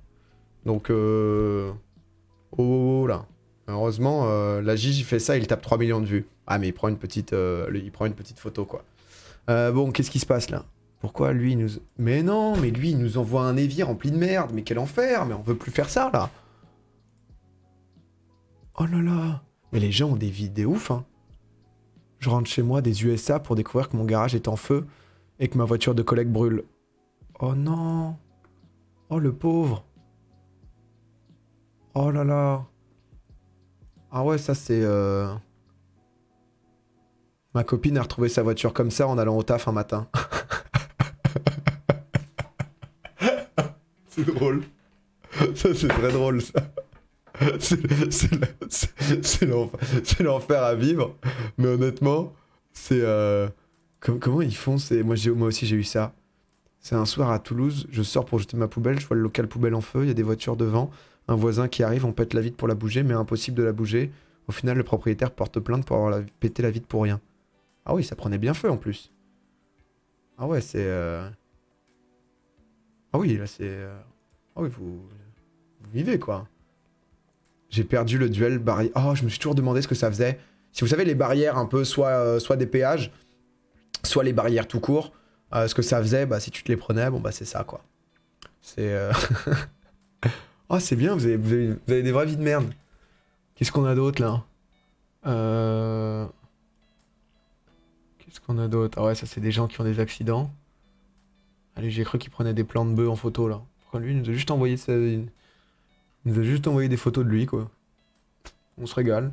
Donc, oh là. Heureusement, la Gigi fait ça, il tape 3 millions de vues. Ah mais il prend une petite photo quoi. Bon, qu'est-ce qui se passe là? Pourquoi lui, il nous... Mais non, mais lui, il nous envoie un évier rempli de merde. Mais quel enfer, mais on veut plus faire ça, là. Oh là là. Mais les gens ont des vies de ouf, hein. Je rentre chez moi des USA pour découvrir que mon garage est en feu et que ma voiture de collègue brûle. Oh non. Oh le pauvre. Oh là là. Ah ouais, ça c'est... Ma copine a retrouvé sa voiture comme ça en allant au taf un matin. C'est drôle. Ça c'est très drôle ça. C'est l'enfer à vivre. Mais honnêtement, c'est... comment ils font moi aussi j'ai eu ça. C'est un soir à Toulouse, je sors pour jeter ma poubelle, je vois le local poubelle en feu, il y a des voitures devant, un voisin qui arrive, on pète la vitre pour la bouger, mais impossible de la bouger. Au final, le propriétaire porte plainte pour avoir pété la vitre pour rien. Ah oui, ça prenait bien feu en plus. Ah ouais, c'est... Ah oui, là c'est... Ah oui, vous vivez quoi. J'ai perdu le duel barrière. Oh, je me suis toujours demandé ce que ça faisait. Si vous savez, les barrières un peu, soit des péages, soit les barrières tout court, ce que ça faisait, bah si tu te les prenais, bon bah c'est ça quoi. C'est... Oh, c'est bien, vous avez des vraies vies de merde. Qu'est-ce qu'on a d'autre là? Qu'est-ce qu'on a d'autre? Ah ouais, ça c'est des gens qui ont des accidents. Allez, j'ai cru qu'ils prenaient des plans de bœufs en photo là. Pourquoi lui, il nous a juste envoyé il nous a juste envoyé des photos de lui, quoi. On se régale.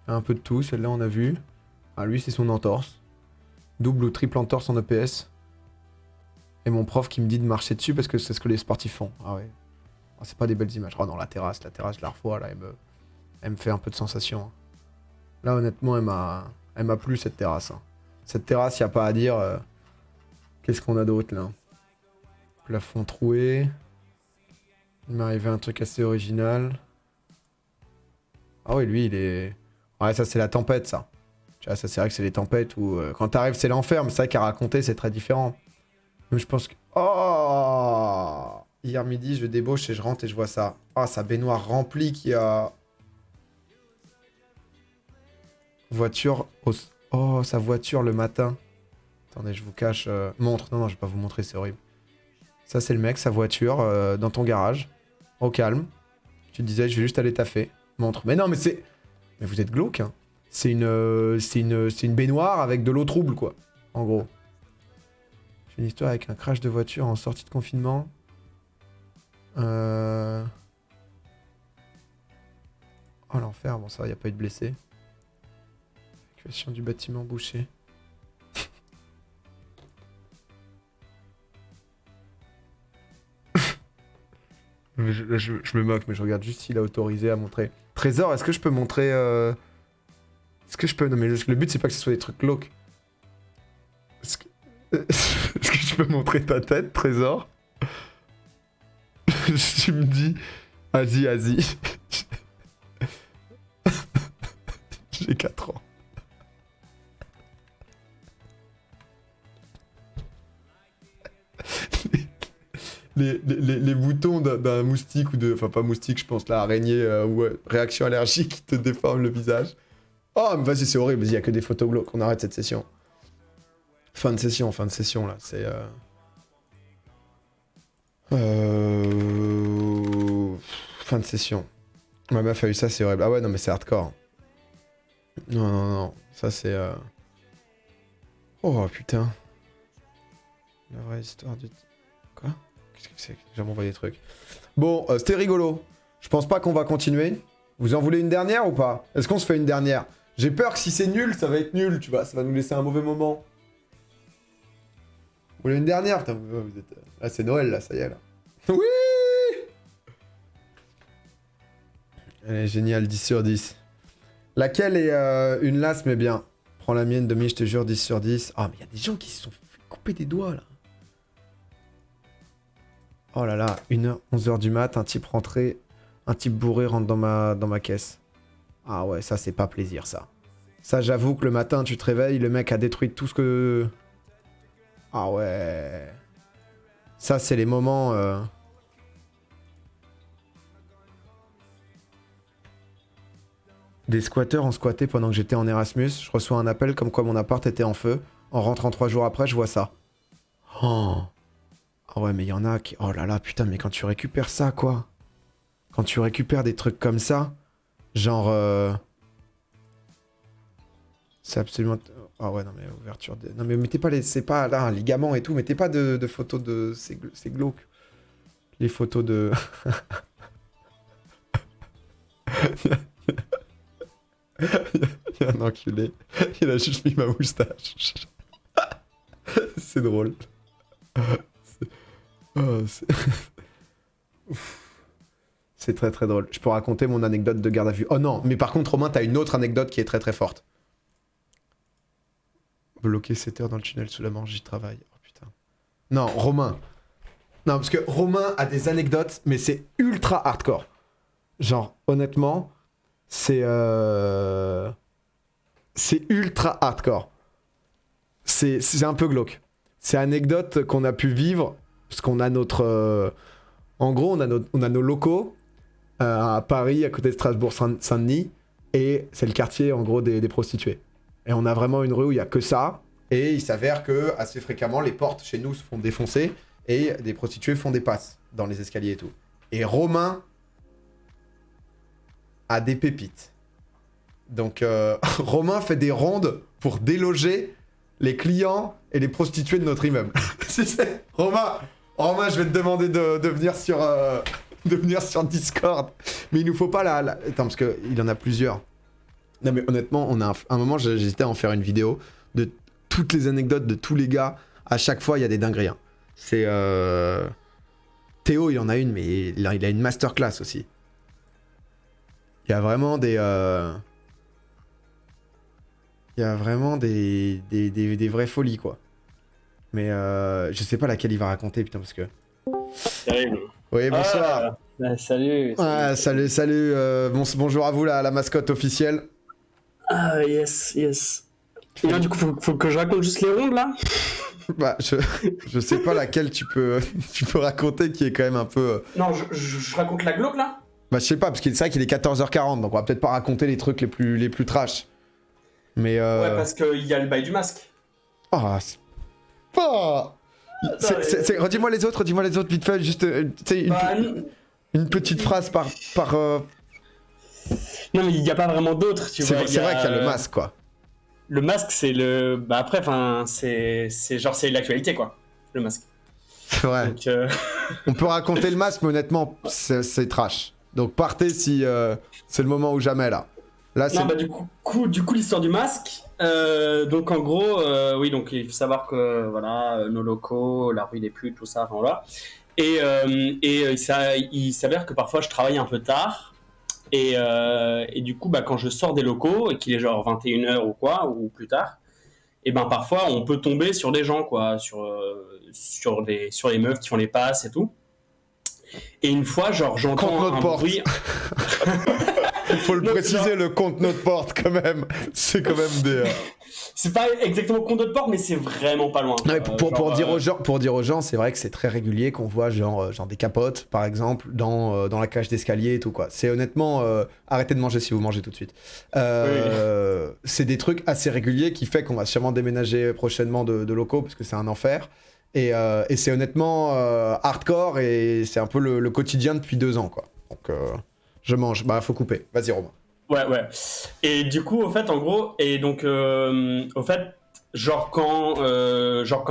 Un peu de tout, celle-là on a vu. Ah, lui, c'est son entorse. Double ou triple entorse en EPS. Et mon prof qui me dit de marcher dessus parce que c'est ce que les sportifs font. Ah ouais. Ah, c'est pas des belles images. Oh non, la terrasse, je la revois, là, elle me fait un peu de sensation. Hein. Là, honnêtement, elle m'a plu, cette terrasse. Hein. Cette terrasse, y a pas à dire. Qu'est-ce qu'on a d'autre, là? Plafond troué. Il m'est arrivé un truc assez original. Ah oui, lui, il est... Ouais, ça, c'est la tempête, ça. Tu vois, ça, c'est vrai que c'est les tempêtes où... quand t'arrives, c'est l'enfer, mais c'est vrai qu'à raconter, c'est très différent. Mais je pense que... Oh! Hier midi, je débauche et je rentre et je vois ça. Ah, sa baignoire remplie qui a... Voiture... Oh, sa voiture le matin. Attendez, je vous cache... Montre. Non, je vais pas vous montrer, c'est horrible. Ça, c'est le mec, sa voiture, dans ton garage. Au calme. Tu te disais, je vais juste aller taffer. Montre. Mais non, mais c'est... Mais vous êtes glauque, hein. C'est une baignoire avec de l'eau trouble, quoi. En gros. J'ai une histoire avec un crash de voiture en sortie de confinement. Oh, l'enfer. Bon, ça, il n'y a pas eu de blessés. Évacuation du bâtiment bouché. Je me moque, mais je regarde juste s'il a autorisé à montrer. Trésor, est-ce que je peux montrer... Est-ce que je peux... Non, mais le but, c'est pas que ce soit des trucs glauques. Est-ce que... Est-ce que je peux montrer ta tête, Trésor? Tu me dis... Vas-y. J'ai 4 ans. Les boutons d'un moustique ou de... Enfin, pas moustique, je pense, là, araignée ou réaction allergique qui te déforme le visage. Oh, mais vas-y, c'est horrible, vas-y, y a que des photos glauques. On arrête cette session. Fin de session, là. C'est... Fin de session. Ma meuf a eu ça, c'est horrible. Ah ouais, non, mais c'est hardcore. Non. Ça, c'est... Oh, putain. La vraie histoire du... Quoi? Qu'est-ce que c'est? J'ai m'envoyé des trucs. Bon, c'était rigolo. Je pense pas qu'on va continuer. Vous en voulez une dernière ou pas? Est-ce qu'on se fait une dernière? J'ai peur que si c'est nul, ça va être nul, tu vois. Ça va nous laisser un mauvais moment. Vous voulez une dernière? Putain, vous êtes... Là, c'est Noël, là, ça y est, là. Oui! Elle est géniale, 10 sur 10. Laquelle est une lasse, mais bien? Prends la mienne, demi, je te jure, 10 sur 10. Ah, mais il y a des gens qui se sont fait couper des doigts, là. Oh là là, 1h, 11h du mat, un type rentré, un type bourré rentre dans ma caisse. Ah ouais, ça c'est pas plaisir ça. Ça j'avoue que le matin tu te réveilles, le mec a détruit tout ce que... Ah ouais... Ça c'est les moments... Des squatteurs ont squatté pendant que j'étais en Erasmus, je reçois un appel comme quoi mon appart était en feu. En rentrant 3 jours après, je vois ça. Oh. Ah ouais, mais il y en a qui... Oh là là, putain, mais quand tu récupères ça, quoi. Quand tu récupères des trucs comme ça, genre... C'est absolument... Ah ouais, non mais ouverture... Non mais mettez pas les... C'est pas là, un ligament et tout, mettez pas de photos de... C'est glauque. Les photos de... Il y a un enculé. Il a juste mis ma moustache. C'est drôle. C'est très très drôle. Je peux raconter mon anecdote de garde à vue. Oh non, mais par contre, Romain, t'as une autre anecdote qui est très très forte. Bloquer 7 heures dans le tunnel sous la Manche, j'y travaille. Oh putain. Non, Romain. Non, parce que Romain a des anecdotes, mais c'est ultra hardcore. Genre, honnêtement, c'est ultra hardcore. C'est un peu glauque. C'est anecdote qu'on a pu vivre, parce qu'on a notre... En gros, on a nos locaux à Paris, à côté de Strasbourg-Saint-Denis, et c'est le quartier, en gros, des prostituées. Et on a vraiment une rue où il n'y a que ça, et il s'avère que, assez fréquemment, les portes chez nous se font défoncer, et des prostituées font des passes dans les escaliers et tout. Et Romain a des pépites. Donc, Romain fait des rondes pour déloger les clients et les prostituées de notre immeuble. Romain, je vais te demander de venir sur Discord. Mais il nous faut pas la... Attends, parce qu'il y en a plusieurs. Non mais honnêtement, un moment, j'hésitais à en faire une vidéo de toutes les anecdotes de tous les gars. À chaque fois, il y a des dingueries. Hein. C'est... Théo, il en a une, mais il a une masterclass aussi. Il y a vraiment des... Il y a vraiment des vraies folies, quoi. Mais je sais pas laquelle il va raconter, putain, parce que... Terrible. Oui, bonsoir. Salut. Ah, salut. Bonjour à vous, la mascotte officielle. Ah, yes. Et là, du coup, faut que je raconte juste les rondes, là. Bah, je sais pas laquelle tu peux raconter, qui est quand même un peu... Non, je raconte la glauque, là. Bah, je sais pas, parce que c'est vrai qu'il est 14h40, donc on va peut-être pas raconter les trucs les plus trash. Mais Ouais, parce qu'il y a le bail du masque. Oh, c'est pas... Redis-moi les autres vite fait, juste une petite phrase par... Non, mais il n'y a pas vraiment d'autres, tu vois. C'est vrai qu'il y a le masque, quoi. Le masque, c'est le... Bah après, enfin, c'est l'actualité, quoi, le masque. Ouais. Donc, On peut raconter le masque, mais honnêtement, c'est trash. Donc partez si c'est le moment ou jamais, là. Là, non, bah du coup l'histoire du masque, donc en gros, oui, donc il faut savoir que, voilà, nos locaux, la rue des putes, tout ça, enfin voilà. Et il s'avère que parfois je travaille un peu tard, et du coup, bah, quand je sors des locaux, et qu'il est genre 21h ou quoi, ou plus tard, et ben parfois on peut tomber sur des gens, quoi, sur les meufs qui font les passes et tout. Et une fois, genre, j'entends un bruit... Il faut le préciser, le compte notre porte, quand même. C'est quand même des... C'est pas exactement compte notre porte, mais c'est vraiment pas loin. Non, pour dire aux gens, c'est vrai que c'est très régulier qu'on voit genre des capotes, par exemple, dans la cage d'escalier et tout, quoi. C'est honnêtement... arrêtez de manger si vous mangez tout de suite. Oui. C'est des trucs assez réguliers qui fait qu'on va sûrement déménager prochainement de locaux, parce que c'est un enfer. Et c'est honnêtement hardcore, et c'est un peu le quotidien depuis 2 ans, quoi. Donc... Je mange, bah faut couper. Vas-y Romain. Ouais. Et du coup, au fait, en gros, et donc, au fait, genre quand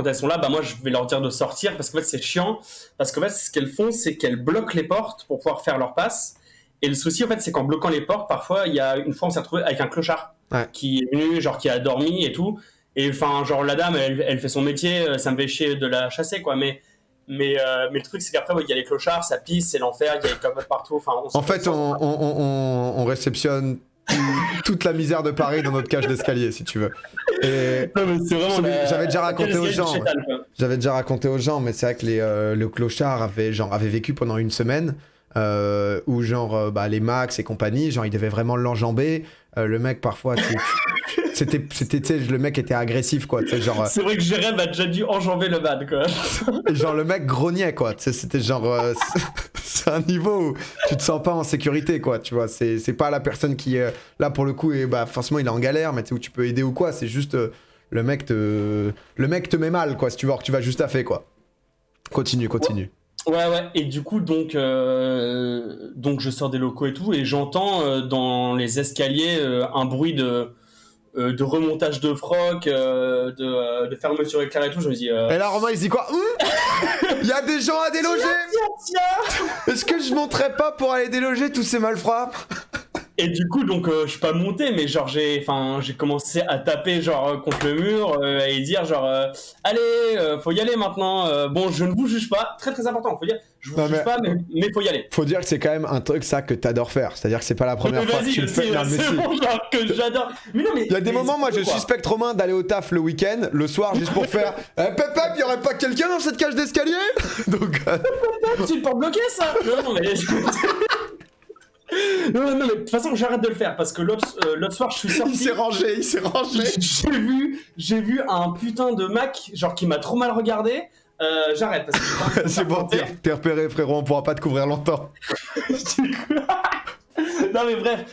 elles sont là, bah moi je vais leur dire de sortir parce qu'en fait c'est chiant. Parce qu'en fait, ce qu'elles font, c'est qu'elles bloquent les portes pour pouvoir faire leur passe. Et le souci, en fait, c'est qu'en bloquant les portes, parfois, il y a une fois, on s'est retrouvé avec un clochard qui est venu, genre qui a dormi et tout. Et enfin, genre la dame, elle fait son métier, ça me fait chier de la chasser, quoi. Mais le truc, c'est qu'après, il y a les clochards, ça pisse, c'est l'enfer, il y a les capotes partout. En fait, on réceptionne toute la misère de Paris dans notre cage d'escalier, si tu veux. Et non, mais c'est vraiment j'avais déjà raconté aux gens, mais c'est vrai que le clochard avait vécu pendant une semaine, où genre, les Max et compagnie, genre, ils devaient vraiment l'enjamber. Le mec, parfois, c'était, le mec était agressif, quoi. Genre, c'est vrai que Jérém a déjà dû enjamber le bad, quoi. Et genre, le mec grognait, quoi. C'était genre... c'est un niveau où tu te sens pas en sécurité, quoi, tu vois. C'est pas la personne qui, là, pour le coup, et, forcément, il est en galère, mais où tu peux aider ou quoi. C'est juste... Le mec te met mal, quoi, si tu vois que tu vas juste à fait, quoi. Continue. Ouais, et du coup, donc je sors des locaux et tout, et j'entends dans les escaliers un bruit de remontage de froc, de fermeture éclair et tout. Je me dis. Et là, Romain, il se dit quoi? Il y a des gens à déloger. Tiens. Est-ce que je monterais pas pour aller déloger tous ces malfrats? Et du coup, donc, je suis pas monté, mais genre, j'ai commencé à taper, genre, contre le mur, et dire, genre, allez, faut y aller maintenant. Bon, je ne vous juge pas, très très important, faut dire, je vous juge pas, mais faut y aller. Faut dire que c'est quand même un truc, ça, que t'adores faire. C'est-à-dire que c'est pas la première fois que tu le fais. C'est bon, genre, que j'adore. Mais non, mais. Il y a des moments, moi, je suspecte Romain d'aller au taf le week-end, le soir, juste pour faire Pep, il y aurait pas quelqu'un dans cette cage d'escalier? Donc. C'est pour bloquer ça. Non, mais. Non, mais de toute façon, j'arrête de le faire parce que l'autre soir, je suis sorti. Il s'est rangé. J'ai vu un putain de Mac, genre qui m'a trop mal regardé. J'arrête parce que c'est bon, t'es repéré, frérot, on pourra pas te couvrir longtemps. Non, mais bref,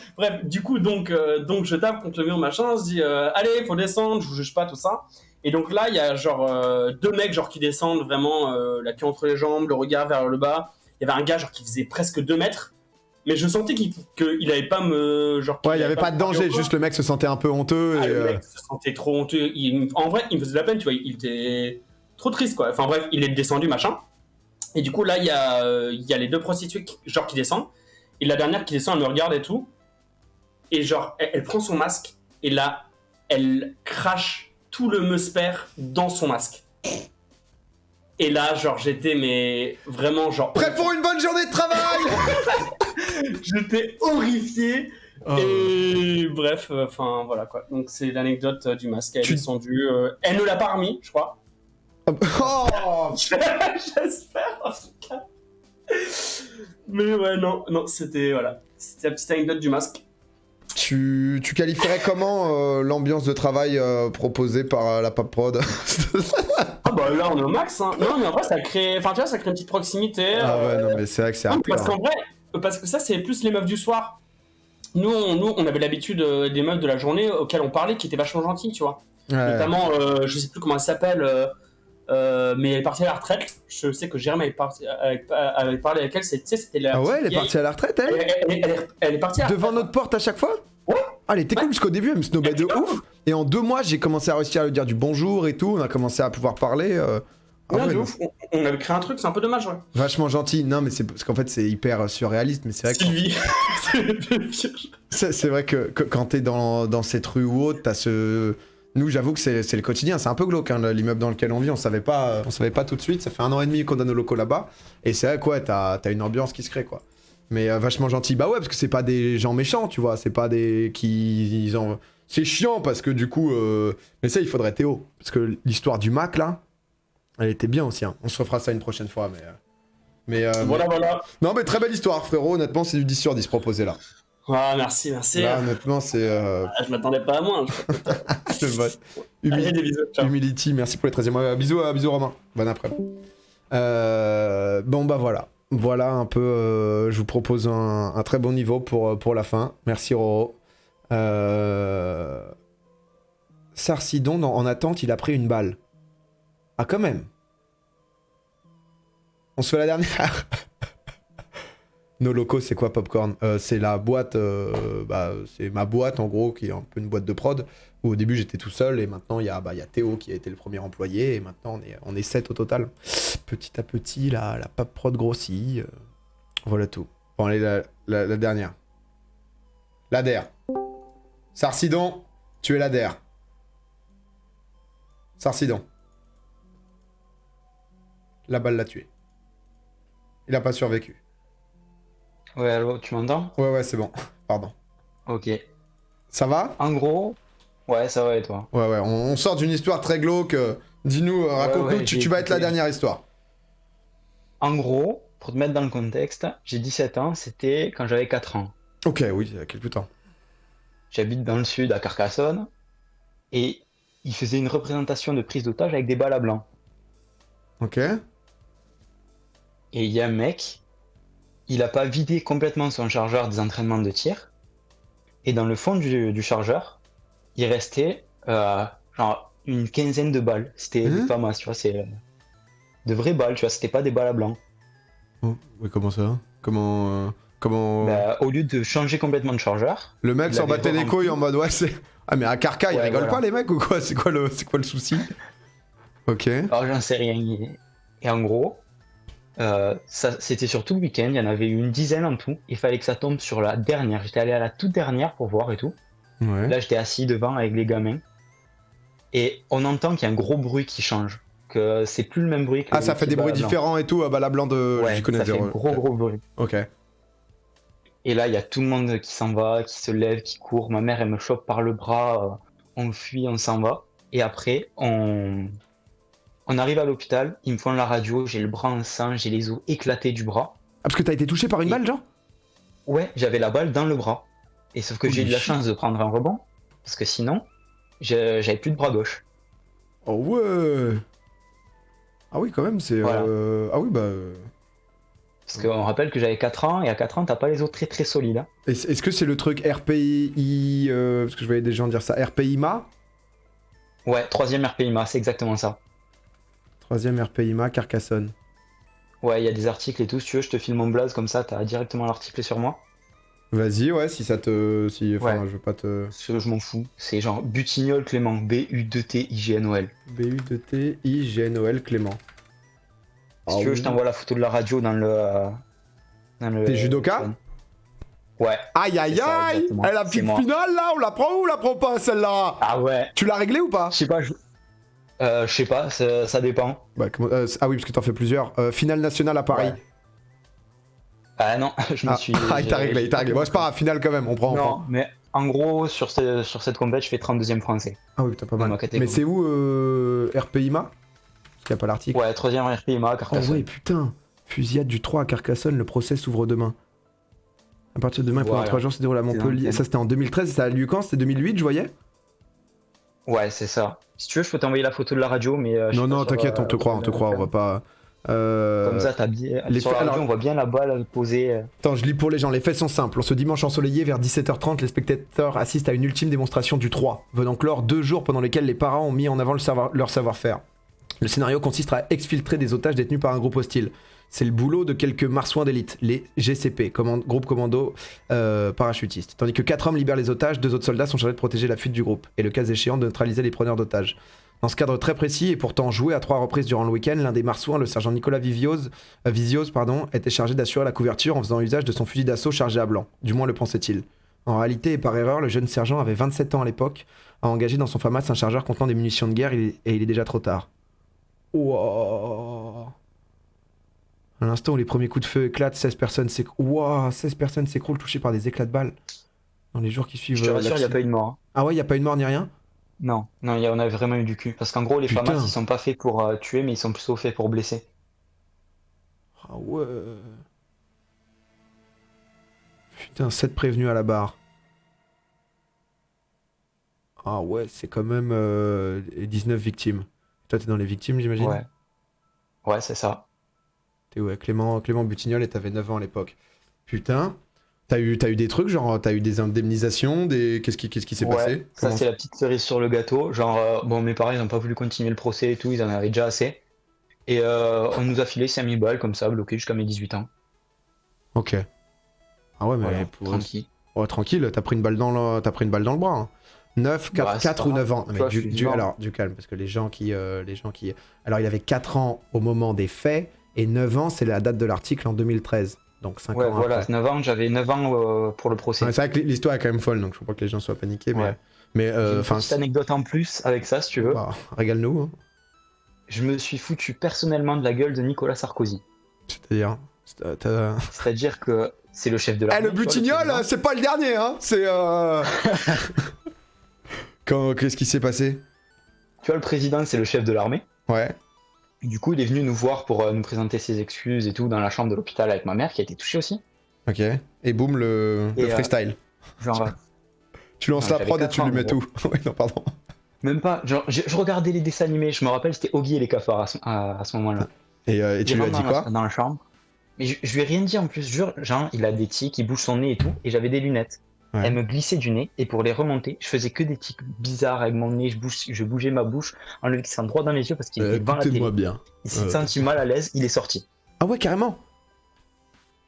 du coup, donc je tape contre le mur, machin, on se dit, allez, faut descendre, je vous juge pas, tout ça. Et donc là, il y a genre deux mecs genre qui descendent vraiment la queue entre les jambes, le regard vers le bas. Il y avait un gars genre qui faisait presque 2 mètres. Mais je sentais qu'il avait pas me. Genre, ouais, il y avait pas de danger, juste le mec se sentait un peu honteux. Le mec se sentait trop honteux. En vrai, il me faisait de la peine, tu vois, il était trop triste, quoi. Enfin bref, il est descendu, machin. Et du coup, là, il y a les 2 prostituées genre qui descendent. Et la dernière qui descend, elle me regarde et tout. Et genre, elle prend son masque. Et là, elle crache tout le meusper dans son masque. Et là, genre, j'étais, mais vraiment, genre. Prêt pour une bonne journée de travail. J'étais horrifié. Oh. Et bref, enfin, voilà quoi. Donc, c'est l'anecdote du masque. Elle est descendue. Elle ne l'a pas remis, je crois. Oh. J'espère, en tout cas. Mais ouais, non, c'était, voilà. C'était la petite anecdote du masque. Tu qualifierais comment l'ambiance de travail proposée par la Pop Prod? Ah bah là on est au max, hein. Non mais en vrai ça crée, enfin tu vois, ça crée une petite proximité. Ah ouais, non mais c'est vrai que c'est hardcore. Parce qu'en vrai, parce que ça c'est plus les meufs du soir. Nous on avait l'habitude des meufs de la journée auxquelles on parlait qui étaient vachement gentilles, tu vois. Ouais. Notamment, je sais plus comment elle s'appelle, mais elle est partie à la retraite. Je sais que Jérôme avait parlé avec elle, c'était la. Ah ouais, elle est partie à la retraite, elle est partie à la devant notre porte à chaque fois? Ouais. Ah, elle était cool, jusqu'au début, elle me snobait de ouf. Et en 2 mois, j'ai commencé à réussir à lui dire du bonjour et tout. On a commencé à pouvoir parler. Ouais, de ouf. On avait créé un truc, c'est un peu dommage, ouais. Vachement gentil. Non, mais c'est parce qu'en fait, c'est hyper surréaliste. Mais c'est vrai que. Sylvie. C'est vrai que quand t'es dans cette rue ou autre, t'as ce. Nous, j'avoue que c'est le quotidien. C'est un peu glauque, hein, l'immeuble dans lequel on vit. On savait pas tout de suite. Ça fait 1 an et demi qu'on a nos locaux là-bas. Et c'est vrai que, ouais, t'as une ambiance qui se crée, quoi. Mais vachement gentil. Bah ouais, parce que c'est pas des gens méchants, tu vois. C'est pas des. C'est chiant parce que du coup. Mais ça, il faudrait Théo. Parce que l'histoire du Mac, là, elle était bien aussi. Hein. On se refera ça une prochaine fois. Voilà. Non, mais très belle histoire, frérot. Honnêtement, c'est du 10 sur 10 proposé là. Ah, merci. Là, honnêtement, c'est. Je m'attendais pas à moins. Le boss. Allez, des bisous. Ciao. Humility, merci pour les 13e mois. Bisous Romain. Bon après-midi. Bon, bah voilà. Voilà un peu, je vous propose un très bon niveau pour la fin. Merci Roro. Sarcidon, en attente, il a pris une balle. Ah, quand même. On se fait la dernière. Nos locaux, c'est quoi Popcorn? C'est la boîte, c'est ma boîte en gros, qui est un peu une boîte de prod. Où au début j'étais tout seul et maintenant il y a Théo qui a été le premier employé et maintenant on est 7 au total. Petit à petit, la Pop Prod grossit. Voilà tout. Bon, allez, la dernière. L'ADER. Sarcidon, tu es l'ADER. Sarcidon. La balle l'a tué. Il a pas survécu. Ouais, allô, tu m'entends? Ouais, c'est bon. Pardon. Ok. Ça va? En gros, ouais, ça va et toi? Ouais, on sort d'une histoire très glauque. Dis-nous, raconte-nous, ouais, tu vas être la dernière histoire. En gros, pour te mettre dans le contexte, j'ai 17 ans, c'était quand j'avais 4 ans. Ok, oui, il y a quelques temps. J'habite dans le sud, à Carcassonne, et il faisait une représentation de prise d'otage avec des balles à blanc. Ok. Et il y a un mec, il a pas vidé complètement son chargeur des entraînements de tir, et dans le fond du chargeur, il restait genre une quinzaine de balles. C'était Hein pas masse, tu vois, c'est de vraies balles, tu vois, c'était pas des balles à blanc. Oh, mais comment ça? Comment... Bah, au lieu de changer complètement de chargeur, Le mec il s'en avait battait les rempli. couilles en mode ouais c'est... Ah mais à Carca ils Ouais, rigolent voilà. pas les mecs ou quoi? C'est quoi le souci? Ok. Alors j'en sais rien. Et en gros, ça, c'était sur tout le week-end, il y en avait eu une dizaine en tout. Il fallait que ça tombe sur la dernière. J'étais allé à la toute dernière pour voir et tout. Ouais. Là, j'étais assis devant avec les gamins. Et on entend qu'il y a un gros bruit qui change. Que c'est plus le même bruit que Ah le ça fait petit des bruits bala blanc. différents et tout, ah bah la blanc de... Ouais, J'y connais ça fait zéro. gros gros bruit. Ok. Et là, il y a tout le monde qui s'en va, qui se lève, qui court. Ma mère, elle me chope par le bras. On fuit, on s'en va. Et après, on arrive à l'hôpital. Ils me font la radio. J'ai le bras en sang, j'ai les os éclatés du bras. Ah parce que t'as été touché par une balle genre? Ouais, j'avais la balle dans le bras. Et sauf que j'ai eu de la Holy chance de prendre un rebond. Parce que sinon, j'avais plus de bras gauche. Oh ouais. Ah oui quand même c'est... Voilà. Ah oui bah... Parce qu'on rappelle que j'avais 4 ans. Et à 4 ans, t'as pas les os très très solides. Hein. Est-ce que c'est le truc RPI... Parce que je voyais des gens dire ça. RPIMA? Ouais, 3ème RPIMA, c'est exactement ça. 3ème RPIMA, Carcassonne. Ouais, il y a des articles et tout. Si tu veux, je te file mon blaze comme ça, t'as directement l'article sur moi. Vas-y ouais si ça te... Si... Enfin Ouais. je veux pas te... Je m'en fous. C'est genre Butignol Clément. B-U-2-T-I-G-N-O-L. BU2T-IGNOL Clément. Si tu veux, je t'envoie la photo de la radio dans le. T'es judoka? Ouais. Aïe aïe C'est ça, aïe! exactement. Eh, la C'est petite moi. finale là, on la prend ou on la prend pas celle-là? Ah ouais. Tu l'as réglé ou pas? Je sais pas. Je sais pas. Ça dépend. Bah, ah oui, parce que t'en fais plusieurs. Finale nationale à Paris. Ouais. Ah non, je me suis. Ah, il t'a réglé, il t'a réglé. Bon, c'est pas grave, finale quand même, on prend. Non, mais en gros, sur cette compète, je fais 32e français. Ah oui, t'as pas Dans mal. ma catégorie. Mais c'est où RPIMA? Parce qu'il y a pas l'article. Ouais, 3e RPIMA, Oh Carcassonne. ouais, putain. Fusillade du 3 à Carcassonne, le procès s'ouvre demain. À partir de demain, pendant Voilà. 3 jours, se déroule à C'est Montpellier. dans Ça, c'était en 2013, et ça a lieu quand? C'était 2008, je voyais? Ouais, c'est ça. Si tu veux, je peux t'envoyer la photo de la radio, mais. je Non, sais pas non, sur, t'inquiète, on te croit, on va pas. Comme ça, t'as bien. les Sur faits- la radio, alors- on voit bien la balle posée. Attends, je lis pour les gens. Les faits sont simples. En ce dimanche ensoleillé, vers 17h30, les spectateurs assistent à une ultime démonstration du 3, venant clore 2 jours pendant lesquels les parents ont mis en avant leur savoir-faire. Le scénario consiste à exfiltrer des otages détenus par un groupe hostile. C'est le boulot de quelques marsouins d'élite, les GCP, groupe commando parachutistes. Tandis que 4 hommes libèrent les otages, 2 autres soldats sont chargés de protéger la fuite du groupe, et le cas échéant de neutraliser les preneurs d'otages. Dans ce cadre très précis, et pourtant joué à 3 reprises durant le week-end, l'un des marsouins, le sergent Nicolas Vizios, était chargé d'assurer la couverture en faisant usage de son fusil d'assaut chargé à blanc. Du moins le pensait-il. En réalité, et par erreur, le jeune sergent avait 27 ans à l'époque, a engagé dans son FAMAS un chargeur contenant des munitions de guerre, et il est déjà trop tard. Wow. À l'instant où les premiers coups de feu éclatent, 16 personnes s'écroulent touchées par des éclats de balles. Dans les jours qui suivent. Je te rassure, il n'y a pas eu de mort. Hein. Ah ouais, il n'y a pas eu de mort ni rien? Non, non, on a vraiment eu du cul. Parce qu'en gros, les Putain. FAMAS, ils sont pas faits pour tuer, mais ils sont plutôt faits pour blesser. Ah ouais. Putain, 7 prévenus à la barre. Ah ouais, c'est quand même 19 victimes. Toi, t'es dans les victimes, j'imagine? Ouais. Ouais, c'est ça. T'es ouais, Clément Butignol et t'avais 9 ans à l'époque. Putain. T'as eu des trucs, genre, t'as eu des indemnisations, qu'est-ce qui s'est Ouais, passé? ça Comment c'est la petite cerise sur le gâteau. Genre, bon, mes parents, ils n'ont pas voulu continuer le procès et tout, ils en avaient déjà assez. Et on nous a filé 5000 balles comme ça, bloqué jusqu'à mes 18 ans. Ok. Ah ouais, mais Voilà, pour... tranquille. Oh, tranquille, t'as pris une balle dans le bras. Hein. 9, 4, Ouais, c'est 4 pas ou 9 ans. grave. Mais Toi, je suis vivant. alors, du calme, parce que les gens qui... Alors, il avait 4 ans au moment des faits, et 9 ans, c'est la date de l'article en 2013. Donc 5 Ouais, ans voilà, après. 9 ans, j'avais 9 ans pour le procès. Ouais, c'est vrai que l'histoire est quand même folle, donc je faut pas que les gens soient paniqués, mais... Ouais. Mais, J'ai une enfin... petite anecdote en plus avec ça, si tu veux. bah, régale-nous. Hein. Je me suis foutu personnellement de la gueule de Nicolas Sarkozy. C'est-à-dire... C'est-à-dire que c'est le chef de Eh, l'armée. le tu vois, Butignol, président. c'est pas le dernier, hein. C'est... Qu'est-ce qui s'est passé? Tu vois, le président, c'est le chef de l'armée. Ouais. Et du coup, il est venu nous voir pour nous présenter ses excuses et tout dans la chambre de l'hôpital avec ma mère qui a été touchée aussi. Ok. Et boum, le Et, freestyle. Genre, Tu lances non, la prod j'avais et tu 4 lui ans, mets gros. tout. Ouais, non, pardon. même pas. Genre, je regardais les dessins animés, je me rappelle, c'était Oggy et les cafards à ce moment-là. Et tu Il lui as rentre dit quoi? dans la chambre. Mais je lui ai rien dit en plus, jure. Genre, il a des tics, il bouge son nez et tout, et j'avais des lunettes. Ouais. Elle me glissait du nez et pour les remonter, je faisais que des tics bizarres avec mon nez, je bougeais ma bouche en le fixant droit dans les yeux parce qu'il était devant la télé. Écoutez-moi bien. Il s'est senti mal à l'aise, il est sorti. Ah ouais, carrément.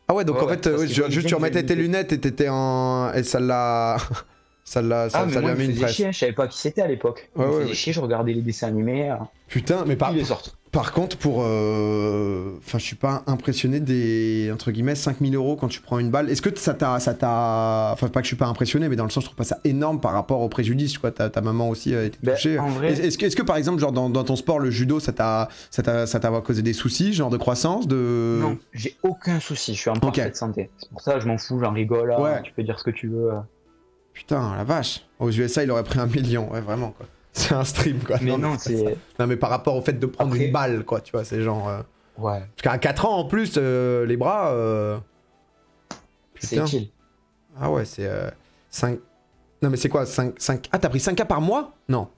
Ah ouais, donc Ouais, en ouais, fait, parce qu'il voyait juste bien tu que remettais j'avais tes une- lunettes et t'étais en... Et ça l'a... ça lui Ah, mais a moi, il mis me une faisait presse. chier, je savais pas qui c'était à l'époque. Ouais, Il me ouais, faisait ouais. chier, je regardais les dessins animés. Putain, mais Il est sorti. par contre, pour... Enfin, je suis pas impressionné des, entre guillemets, 5000 € quand tu prends une balle. Est-ce que ça t'a... Enfin, pas que je suis pas impressionné, mais dans le sens, je trouve pas ça énorme par rapport au préjudice, quoi. Ta maman aussi a été Ben, touchée. en vrai- Est-ce que, par exemple, genre, dans ton sport, le judo, ça t'a causé des soucis, genre de croissance, de... Non, j'ai aucun souci, je suis en parfaite santé. C'est pour ça que je m'en fous, j'en rigole, là, Ouais. tu peux dire ce que tu veux. Putain, la vache. Aux USA, il aurait pris 1 million, ouais, vraiment, quoi. C'est un stream, quoi. Mais non, c'est c'est... pas ça. Non, mais par rapport au fait de prendre Après- une balle, quoi, tu vois, c'est genre... Ouais, Parce qu'à 4 ans, en plus, les bras... c'est Putain. chill. Ah ouais, c'est 5... Non, mais c'est quoi 5... Ah, t'as pris 5K par mois? Non.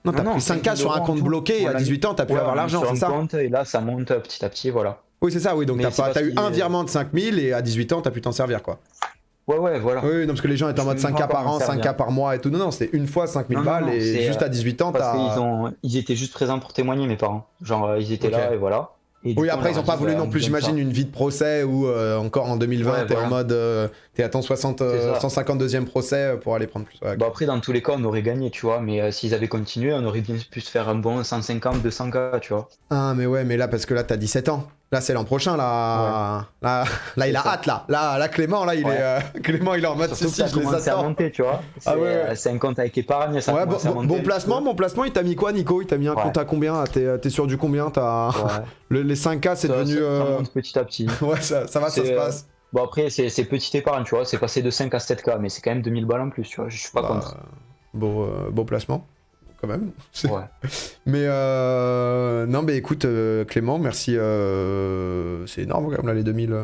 Non, t'as Non, pris 5K sur un 5 000 € compte en tout. bloqué, et à Voilà. 18 ans, t'as pu Ouais, avoir on est l'argent, sur c'est un ça? compte, et là, ça monte petit à petit, voilà. Oui, c'est ça, oui, donc Mais t'as c'est parce eu qu'il- un virement de 5000, et à 18 ans, t'as pu t'en servir, quoi. Ouais, voilà. Oui, non, parce que les gens étaient en Je mode sais même 5K pas par comment an, faire 5K bien. par mois et tout. Non, c'était une fois 5000 Non, balles, et c'est, juste à 18 ans, Parce t'as... qu'ils étaient juste présents pour témoigner, mes parents. Genre, ils étaient Ok. là, et voilà. Et du Oui, coup, après, on ils leur ont pas a dit, voulu bah, non on plus, vous donne j'imagine, ça. une vie de procès où encore en 2020, Ouais, t'es en voilà. mode. T'es à ton 60, C'est ça. 152e procès pour aller prendre plus. Ouais, Bon, après, dans tous les cas, on aurait gagné, tu vois. Mais s'ils avaient continué, on aurait bien pu se faire un bon 150, 200K, tu vois. Ah, mais ouais, mais là, parce que là, t'as 17 ans. Là, c'est l'an prochain, là. Là, il a ça. hâte, là. Là, Clément, là, il Ouais. est. Clément, il est en mode Surtout si, que ça je les commence à attends. monter, tu vois. Ah ouais. C'est un compte avec épargne, ça Ouais, commence à monter. bon un petit placement, il t'a mis quoi, Nico? Il t'a mis un Ouais. compte à combien? T'es sur du combien? peu. Ouais. Les 5K, c'est Ça- devenu. ça monte petit à petit. Ouais, ça va, ça C'est, se passe. Bon, après, c'est petite épargne, tu vois. C'est passé de 5 à 7K, mais c'est quand même 2000 balles en plus, tu vois. Je suis pas Bah, contre. beau placement, quand même. Ouais. Mais non, mais écoute, Clément, merci. C'est énorme quand même là les 2000.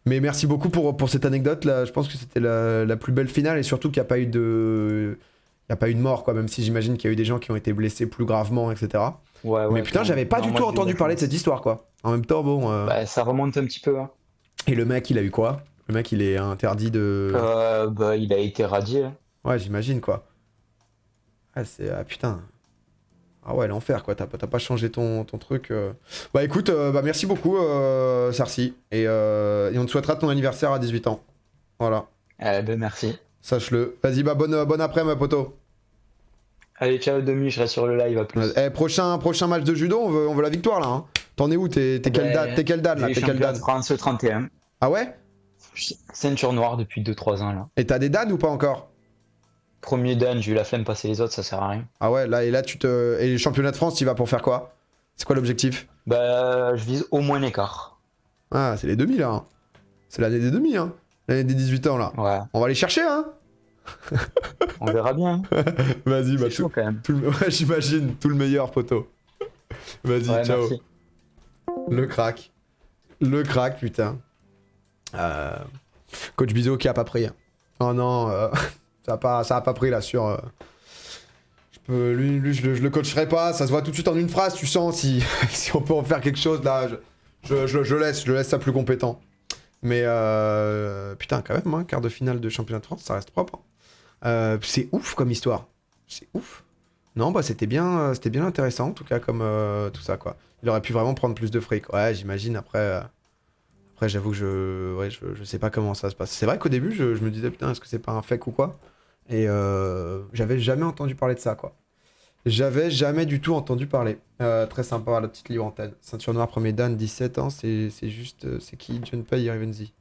Mais merci beaucoup pour cette anecdote là. Je pense que c'était la plus belle finale et surtout qu'il n'y a pas eu de, mort quoi. Même si j'imagine qu'il y a eu des gens qui ont été blessés plus gravement, etc. Ouais, Mais putain, clairement. j'avais pas Non, du moi, tout j'ai eu entendu la parler de chance. cette histoire quoi. En même temps, bon. Bah, ça remonte un petit peu. Hein. Et le mec, il a eu quoi? Le mec, il est interdit de. Bah, il a été radié. Hein. Ouais, j'imagine quoi. Ah, c'est. Ah putain. Ah ouais, l'enfer quoi, t'as pas changé ton truc. Bah écoute, bah merci beaucoup, Sarcy. Et on te souhaitera ton anniversaire à 18 ans. Voilà, Ben, merci. sache-le. Vas-y, bah bonne après, ma poteau. Allez, ciao, Demi, je reste sur le live, à plus. Prochain match de judo, on veut la victoire là. Hein. T'en es où? T'es quelle date? T'es quelle date là? J'ai T'es quelle championnat date? de France le 31. Ah ouais? Ceinture noire depuis 2-3 ans, là. Et t'as des dates ou pas encore? Premier dan, j'ai eu la flemme passer les autres, ça sert à rien. Ah ouais, là, et le championnat de France, tu vas pour faire quoi? C'est quoi l'objectif? Bah, je vise au moins l'écart. Ah, c'est les demi là. Hein. C'est l'année des demi, hein. L'année des 18 ans là. Ouais, On va les chercher, hein. on verra bien. Vas-y, bah C'est chaud, quand même. ouais, j'imagine, tout le meilleur, poteau. Vas-y, Ouais, ciao. merci. Le crack, putain. Coach Bizot qui a pas pris. Oh non, ça a pas pris là sur. Lui, je le coacherai pas. Ça se voit tout de suite en une phrase. Tu sens si on peut en faire quelque chose là. Je laisse ça plus compétent. Mais putain, quand même, hein, quart de finale de championnat de France, ça reste propre. C'est ouf comme histoire. C'est ouf. Non, bah c'était bien intéressant en tout cas comme tout ça quoi. Il aurait pu vraiment prendre plus de fric. Ouais, j'imagine après. Après, j'avoue que je sais pas comment ça se passe. C'est vrai qu'au début, je me disais putain, est-ce que c'est pas un fake ou quoi? Et j'avais jamais entendu parler de ça quoi. J'avais jamais du tout entendu parler. Très sympa la petite libre antenne. Ceinture noire premier dan, 17 ans, c'est juste c'est qui Junpei Rivenzi?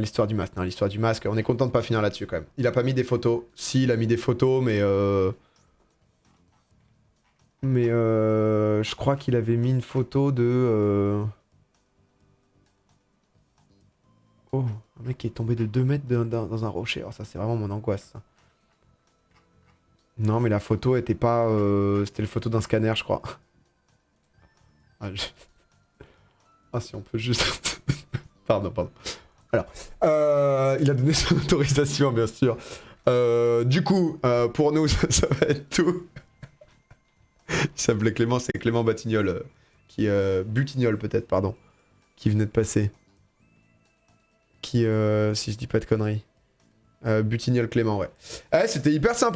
L'histoire du masque. Non, l'histoire du masque, on est content de pas finir là-dessus quand même. Il a pas mis des photos. Si, il a mis des photos, mais je crois qu'il avait mis une photo de oh, un mec qui est tombé de 2 mètres dans un rocher. Alors ça, c'est vraiment mon angoisse. Ça. Non, mais la photo était pas c'était la photo d'un scanner, je crois. Ah, si on peut juste pardon. Alors, il a donné son autorisation, bien sûr. Du coup, pour nous, ça va être tout. Il s'appelait Clément, c'est Clément Batignol, Butignol peut-être, pardon, qui venait de passer. qui si je dis pas de conneries. Butignol Clément, ouais. Ouais, c'était hyper sympa.